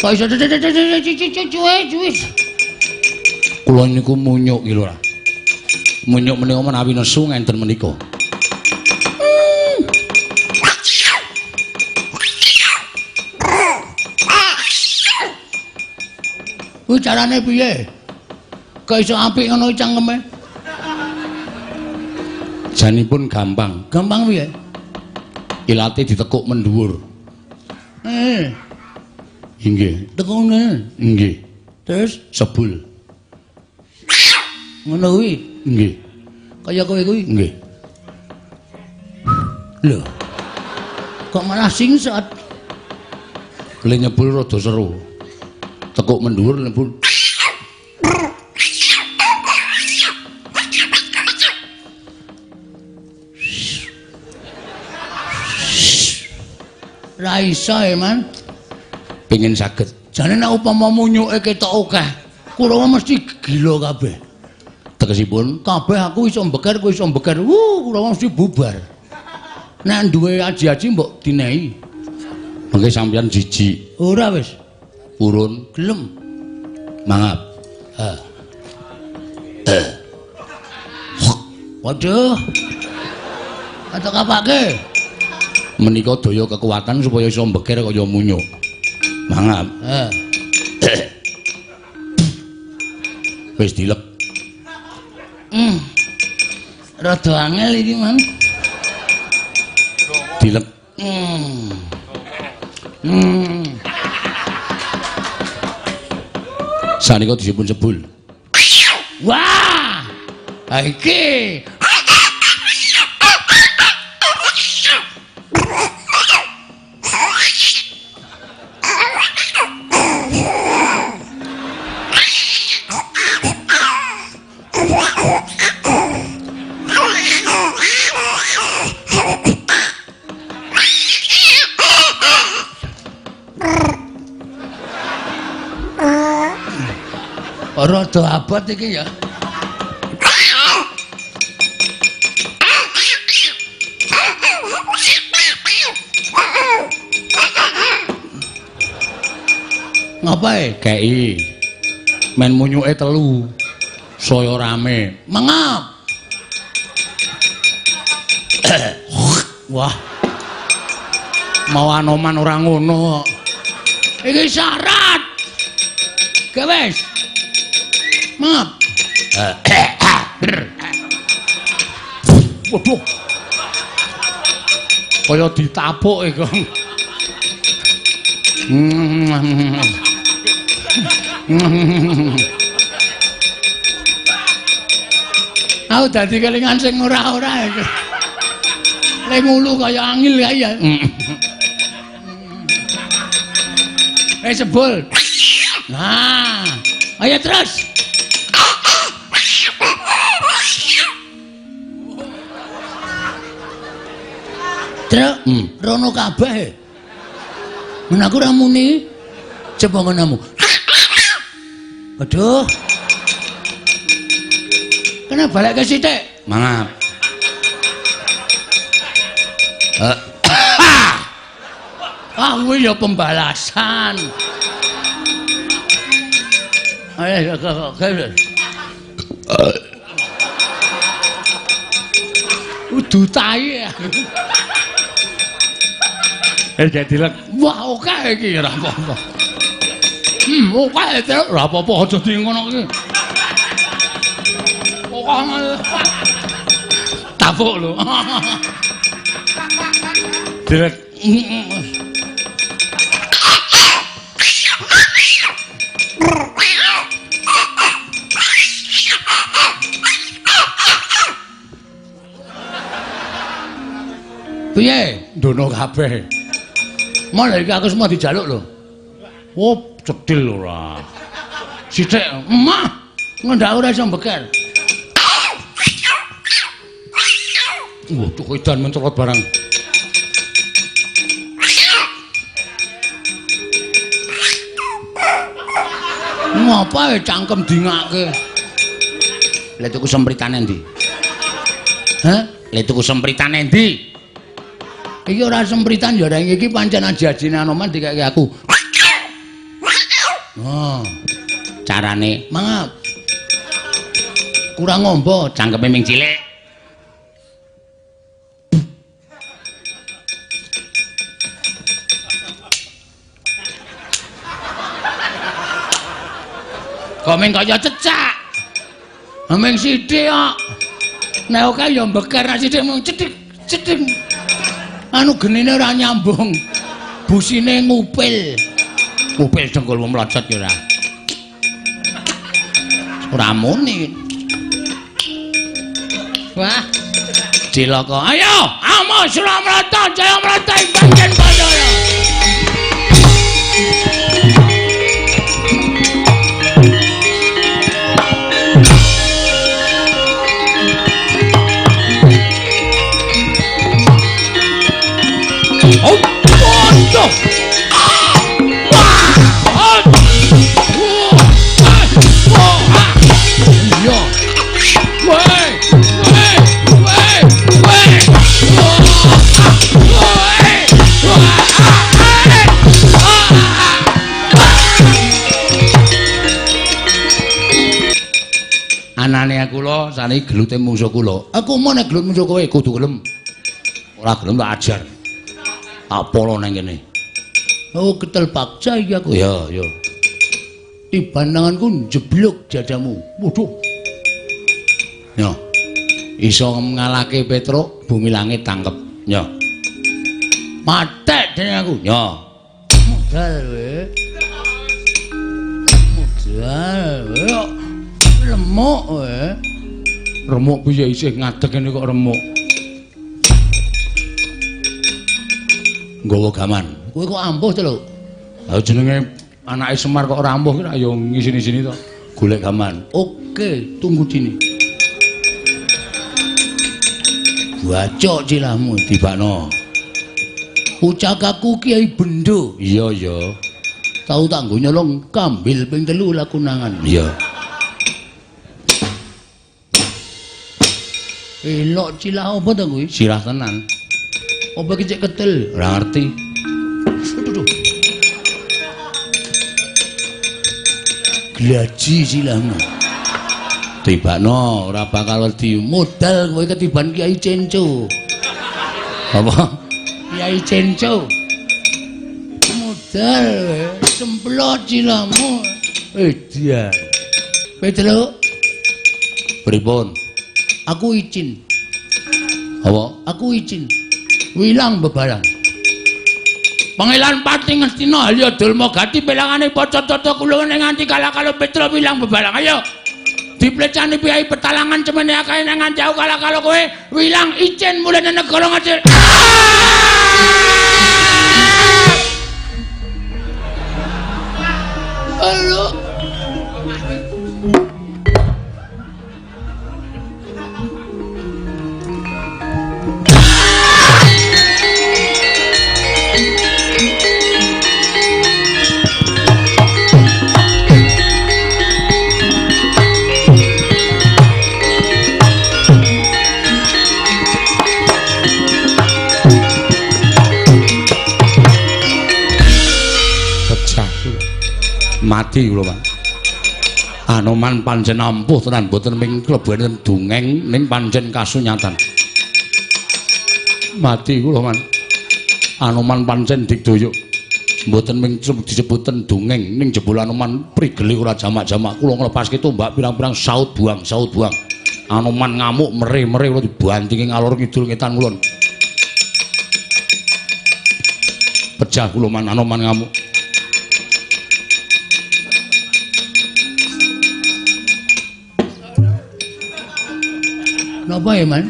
Kok iso cuwe. Kula niku munyuk iki lho. Munyuk menika menawi nesu ngenten menika. Kuwi carane piye? Kok iso apik ngono cangkeme? Janipun gampang. Gampang piye? Ilate ditekuk mendhuwur. Inggih. Tekune. Inggih. Terus sebul. Ngono kuwi? Nggih. Kaya kowe kuwi? Nggih. Lho. Kok malah singset? Le nyebul rada seru. Tekuk mendhuwur nyebul. Ra iso man. Pengen saged. Jane nek upama munyuke ketok akeh, kula mesti gila kabeh. Tegesipun kabeh aku iso mbeker, kowe iso mbeker. Kula mesti bubar. Nek duwe aji-aji mbok dinehi. Mengke sampeyan jijik. Ora wis. Purun gelem. Mangap. Waduh. Atok apake? Menika daya kekuatan supaya iso mbeker kaya munyuk. Mangap. Wis dilek. Rada angel iki, Man. Dilek. Sanika disipun sebul. Wah! Iki rada abot iki ya. Ngapae? Kei. Men munyuke telu. Saya rame. Mangap. Wah. Mau anoman ora ngono. Iki syarat. Gawes. Mangap. Waduh. Kaya ditapuk e, Kang. Aku dadi kelingan sing ora-ora iki. Le ngulu kaya angil kae ya. Sebul. Nah, ayo terus. Terus, rono kabeh. Men aku ora muni. Coba ngono. Aduh. Kena balik ke sithik. Mangap. Aku ya pembalasan. Ayo udu tai. Jadi lek wah oke iki ora apa-apa. Oke terus ora apa-apa aja di ngono iki. Oke. Tapuk lho. Dilek piye ndono kabeh. Malah iki aku semua dijaluk lho. Oh, cedhil ora. Sithik, emah. Ngendak ora iso mbeker. Tuh edan mencolot barang. Ngapa cangkem dingake? Lah tuku sempritan endi? Hah? Lah tuku sempritan endi? Iki ora sempritan ya reng iki pancen ajajine Anoman dikake aku. Oh. Carane mangap. Kurang ngombo, cangkeme ming cilik. Kok ming kaya cecak. Ming sithik kok. Nek oke ya mbeker nek sithik mung cedik. Anu genine ora nyambung. Busine ngupil. Ngupil dengkulmu mlocot ya ora. Ora muni. Wah. Cilaka. Ayo, amo Suramrata, Jaya Mrata ing Banjen Pandara. Oh, bodoh. Anane kula saniki gelute mungsuh kula. Aku mau nek gelut mungsuh kowe kudu gelem. Ora gelem tak ajar. Apolo nang kene. Oh, ketel paksa iki aku. Ya, ya. Ibananganku jeblok dadamu. Waduh. Ya. Iso ngalahke Petruk, bumi langit tangkep. Ya. Matek dene aku. Ya. Modal kowe. Modal kowe. Remuk kowe. Remuk piye isih ngadeg kene kok remuk. Nggawa gaman. Kowe kok ampuh to lho. Lah jenenge anake Semar kok ora ampuh ki ya ngisini-sini to. Golek gaman. Oke, tunggu dini. Wacok cilahmu tibakno. Ucakaku Kiai Bendo. Iya, iya. Tau tak nggo nyolong kambil ping 3 lakunangan. Iya. Elok cilah apa to kuwi? Sirah tenan. Apa iki cek ketel? Ora ngerti. Aduh. Glaji silahmu. Tibakno ora bakal wedi modal kowe ketiban Kiai Cenco. Apa? Kiai Cenco. Modal semplot silahmu. Edian. Petruk. Pripun? Aku izin. Apa? Aku izin. Wilang bebarang. Pangelan Pati Ngastina Halya Dulma Gati pelangane Pacatata kula nganti kala-kala Petra wilang bebalang ayo diplecani piyai petalangan cemene akae nang jauh kala-kala kowe wilang icin mulane negara ngajil halo mati kula Pak. Anoman pancen ampuh tenan boten ming klebanen dongeng ning pancen kasunyatan. Mati kula Man. Anoman pancen digdoyo. Mboten ming disebuten dongeng ning jebul Anoman prigeli ora jamak-jamak kula nglepaske tombak pirang-pirang saut buang. Anoman ngamuk mere-mere kula dibantingi ngalor ngidul ngetan kulon. Pejah kula Man Anoman ngamuk. Napa ya, Man?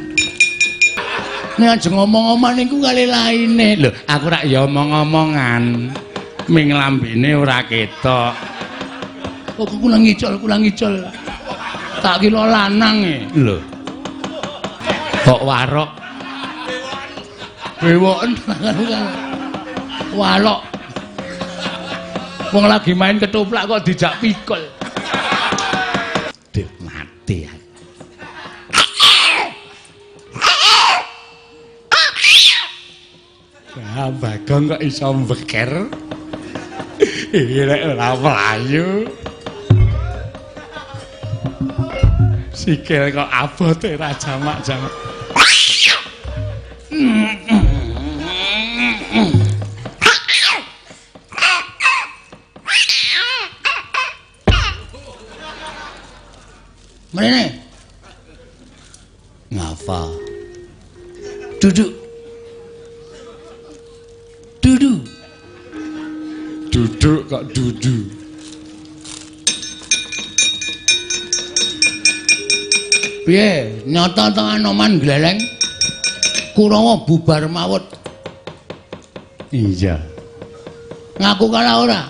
Nek aja ngomong-omongan niku kali laine. Lho, aku rak ya omong-omongan. Ming lambene ora ketok. Kok kula ngicol. Tak kira lanang e. Lho. Kok warok. Bewoken walok. Wong lagi main ketoprak kok dijak pikul. Dik mati ya. Bagong kok iso mbeker. Iki nek ora mlayu. Sikil kok abote ra jamak-jamak. Mrene. Ngapa? Duduk. Duduk kok dudu. Piye, nyata to Anoman gleleng? Kurawa bubar mawut. Iya. Ngaku kalah ora?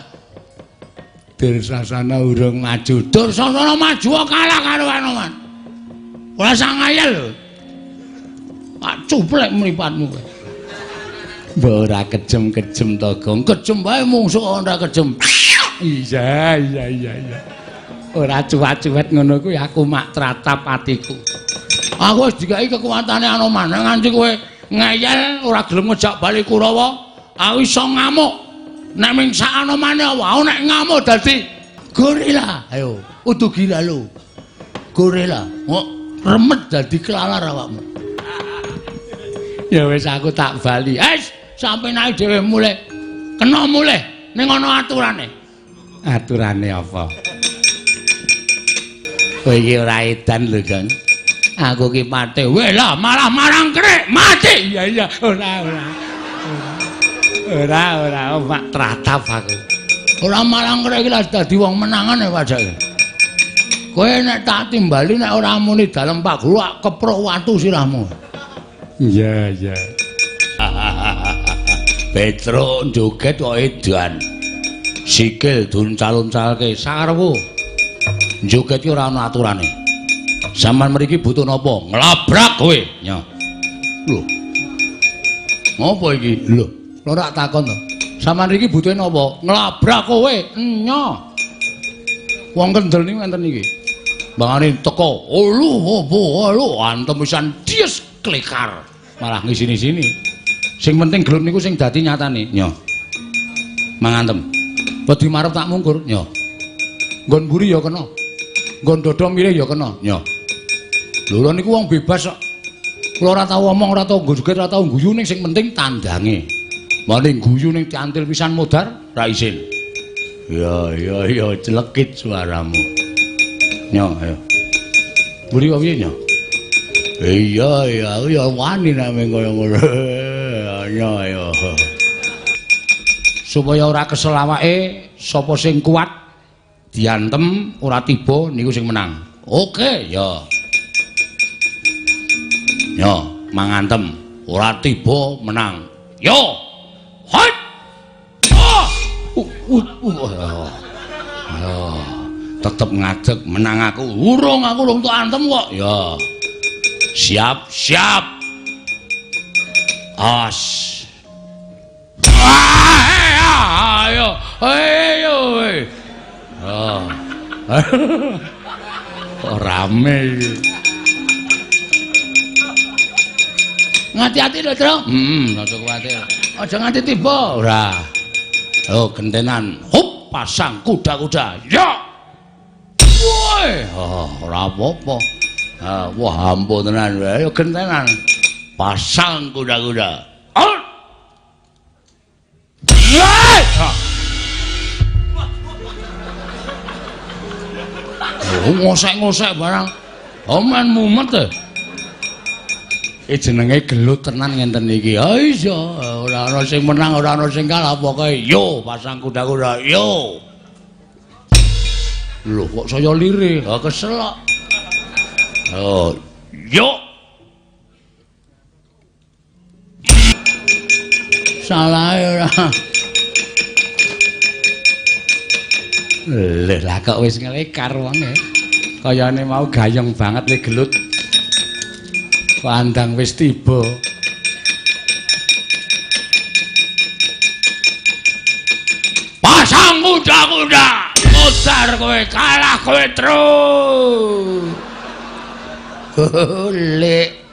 Dursasana urung maju. Dursasana maju kalah karo Anoman. Ora sangayal lho. Pak cuplek mripatmu kowe. Mbok ora kejem-kejem to, Gong. Kejem wae mungsuh ora kejem. Iya. Ora cuwat-cuwat ngono kuwi aku mak tratap atiku. Aku wis dikai kekuatane Anoman nganti kowe ngeyel ora gelem ngejak bali Kurawa. Aku iso ngamuk. Nek ming sak Anomane wae nek ngamuk dadi gorila. Ayo, udu gila lho. Gorila. Kok remet dadi kelalar awakmu. Ya wis aku tak bali. Sampai naik dhewe mulih. Kena mulih ning ana aturane. Aturane apa? Kowe iki ora edan lho, Gang. Aku ki pate. Weh lah malah marang krek mati. Iya, ora mak tratap aku. Ora marang krek iki lah dadi wong menangan ya pajake. Kowe nek tak timbali nek ora muni dalem Pak Guru keprok watu sirahmu. Iya. Petro joget kok edan. Sikil duncal-uncalke sakarepku. Joget ki ora ana aturane. Saman mriki butuh napa? Nglabrak kowe. Nya. Lho. Ngopo iki? Lho, ora takon to. Saman mriki butuhe napa? Nglabrak kowe. Nya. Wong kendel niku enten iki. Bangane teko. Lu antem pisan dies klekar. Malah ngisini-sini. Sing penting gelem niku sing dadi nyatane. Nya. Mangantem. Wedi marep tak mungkur. Nya. Nggon mburi ya kena. Nggon dada milih ya kena. Nya. Lho niku wong bebas kok. Kula ora tau omong, ora tau ngguyu, ora tau guyu ning sing penting tandange. Mane guyu ning cantil pisan modar ra isin. Ya, celekit suaramu. Nya, ayo. Mburi kok piye, Nya? Iya, aku ya wani nek meng kaya ngono. Nya, ayo. supaya ora kesel awake sapa sing kuat diantem ora tiba niku sing menang. Oke, ya. Ya, mangantem ora tiba menang. Yo. Hot. Tetep ngadeg menang aku. Urung entuk antem kok. Ya. Siap. As. Ayo. Kok rame iki. Ngati-ati lho, Tru. Aja kuwatir. Aja nganti tiba. Ora. Oh, gentenan. Hup, pasang kuda-kuda. Ya. Woi, ora apa-apa. Wah, ampun tenan. Ayo gentenan. Pasang kuda-kuda. Ngosek-ngosek barang. Omen mumet e. Jenenge gelut tenan ngenten iki. Ha iya, ora ana sing menang, ora ana sing kalah pokoke. Yo, pasang kuda-kuda. Yo. Lho, kok saya lirih? Ha kesel kok. Oh, yo. Salah ora. Lho, lah kok wis ngelekar wonge. Kayane mau gayeng banget le gelut. Pandang wis tiba. Pasang kuda-kuda. Mudar kowe, kalah kowe terus. Lek.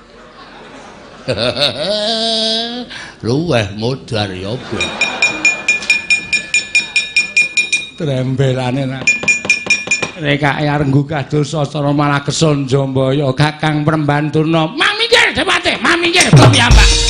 Luweh mudar ya, Bu. Trembelane nak. Rekake arenggu kados sasana malah keson Jambaya Kakang Prembanturna. Mamingkir depate, mamingkir piyambak.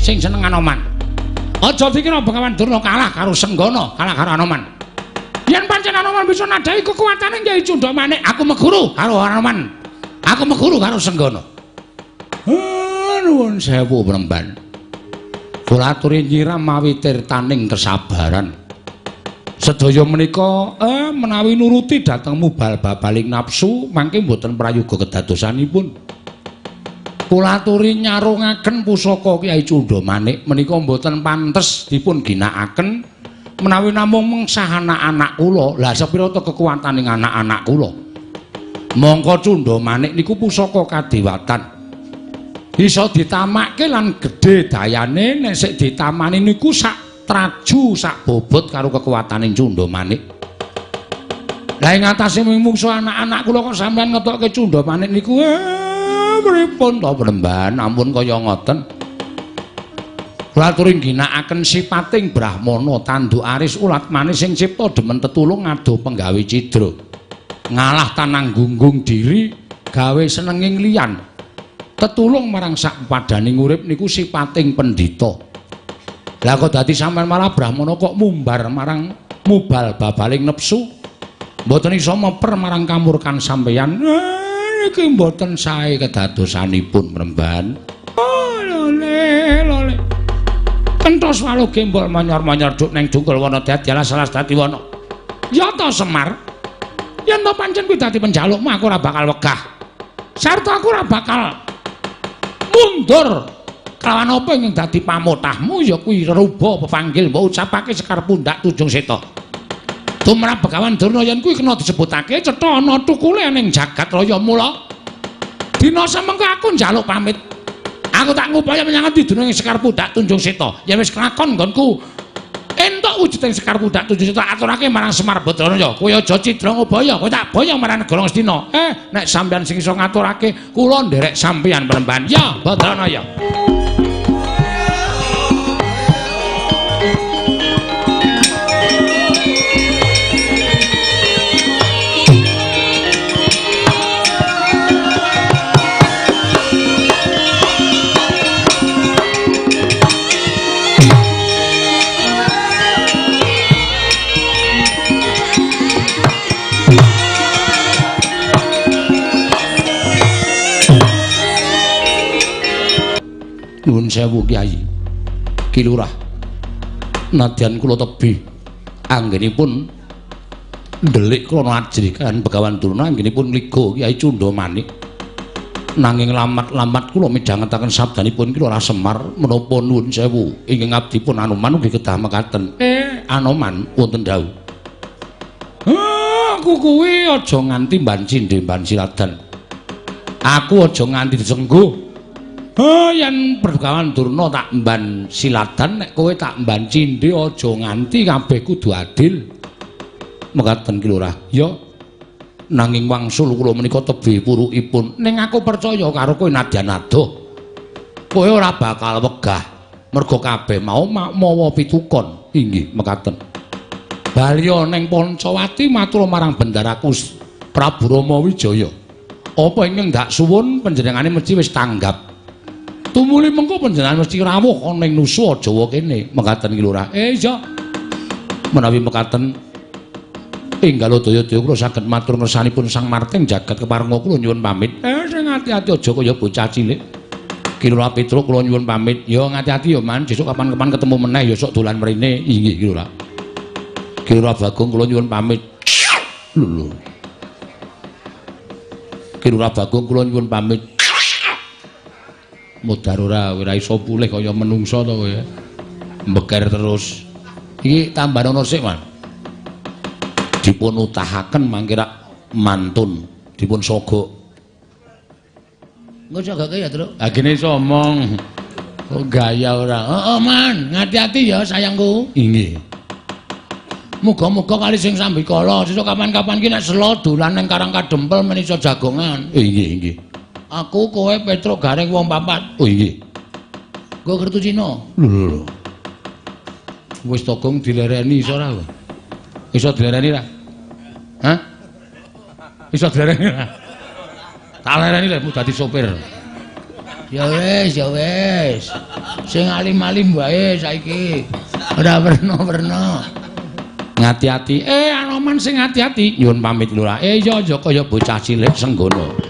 Sing seneng Anoman. Aja dikira Bengawan Durna kalah karo Senggana, kalah karo Anoman. Yen pancen Anoman bisa nadhahi kekuatane Kyai Cundamanik, aku meguru karo Anoman. Aku meguru karo Senggana. Nuwun sewu Premban. Kula aturi nyiram mawi tirtaning kesabaran. Sedaya menika menawi nuruti dhateng mubal-babaling nafsu, mangke mboten prayoga kedadosanipun. Kula aturi nyarungaken pusaka Kyai Cundamanik menika mboten pantes dipun ginakaken menawi namung mengsah anak-anak kula. Lah sepira to kekuwataning anak-anak kula. Mongko Cundamanik niku pusaka kadewatan. Bisa ditamakke lan gedhe dayane nek sik ditamani niku sak traju sak bobot karo kekuwataning Cundamanik. Lah ing atase mungsuh anak-anak kula kok sampean ngetokke Cundamanik niku pripun to Premban, ampun kaya ngoten. Kula aturi ginakaken sipating Brahmana tanduk aris ulat manis sing cipta demen tetulung ngado penggawe cidra. Ngalah tanang gunggung diri gawe senenging liyan. Tetulung marang sak padaning urip niku sipating pendhita. Lah kok dadi sampean malah Brahmana kok mumbar marang mubal babaling nepsu. Mboten isa meper marang kamurkan sampeyan. Iki mboten sae kedadosanipun Premban. Lole. Kentos walu gembol manyor-manyor duk ning dungkul wana dadi alas dadi wana. Ya ta Semar. Yen to pancen kuwi dadi penjalukmu aku ora bakal wegah. Sarta aku ora bakal mundur. Kalawan apa ing dadi pamutahmu ya kuwi ruba pepanggil mbok ucapake sekar pundak Tunjung Seta. Tumrap Bengawan Durna yen kuwi kena disebutake cetha ana tukule ning jagat raya mula. Dina semengko aku njaluk pamit. Aku tak ngupaya menyang dina ing sekar pundak Tunjung Seta. Yen wis kelakon nggonku entuk wujuding sekar pundak Tunjung Seta aturake marang Semar Badraya. Kowe aja cidra ngobaya, kowe tak boyong marang negara Ngastina. Nek sampeyan sing iso ngaturake, kula nderek sampeyan Premban. Ya, Badranaya. Nuwun sewu Kyai. Ki Lurah. Nadyan kula tebih anggenipun ndelik krana ajrikan Begawan Durna anggenipun mliga Kyai Cunda Manik. Nanging lamat-lamat kula midhangetaken sabdanipun Ki Lurah Semar menapa nuwun sewu ingkang abdipun Anoman ugi kedah mekaten. Anoman wonten dawuh. Aku kuwi aja nganti mban cindhe mban siladan. Aku aja nganti disengguh. Yen Begawan Durna tak mban siladan nek kowe tak mban cindhe aja nganti kabeh kudu adil. Mekaten Ki Lurah. Ya. Nanging wangsul kula menika tebih purukipun. Ning aku percaya karo kowe nadyan adoh. Kowe ora bakal wegah. Merga kabeh mau mawa pitukon. Inggih, mekaten. Balya ning Pancawati matur marang Bendaraku Prabu Rama Wijaya. Apa ingkang ndak suwun panjenengane mesti wis tanggap. Tumuli mengko panjenengan mesti rawuh ana ing Nusa Jawa kene. Mekaten Ki Lurah. Iya. Menawi mekaten enggal daya-daya kula saged matur ngersanipun Sang Marting jagat keparenga kula nyuwun pamit. Sing ati-ati aja kaya bocah cilik. Ki Lurah Petruk kula nyuwun pamit. Ya ngati-ati ya Man, besok kapan-kapan ketemu meneh ya sok dolan mrene. Inggih Ki Lurah. Ki Lurah Bagong kula nyuwun pamit. Lho. Ki Lurah Bagong kula nyuwun pamit. Modar ora iso pulih kaya menungsa to kowe. Mbeker terus. Iki tambah ana sik, Man. Dipun utahaken mangke rak mantun dipun sogok. Engko sogoke ya, Truk. Ha gene iso omong. Kok gaya ora. Heeh, Man, ngati-ati ya sayangku. Inggih. Muga-muga kali sing sambikala sesuk kapan-kapan ki nek selo dolan ning Karang Kadempel men iso jagongan. Inggih, inggih. Aku kowe Petruk Garing wong papat. Oh inggih. Nggo kertu Cina. Lho. Wis togong dilereni iso ora? Iso dilereni ra? Hah? Iso dilereni ra? Tak lereni lho dadi sopir. Ya wis. Sing alim-alim wae saiki. Ora werna-werna. Ngati-ati. Anoman sing ngati-ati. Nyuwun pamit Lurah. Iya aja kaya bocah cilik senggono.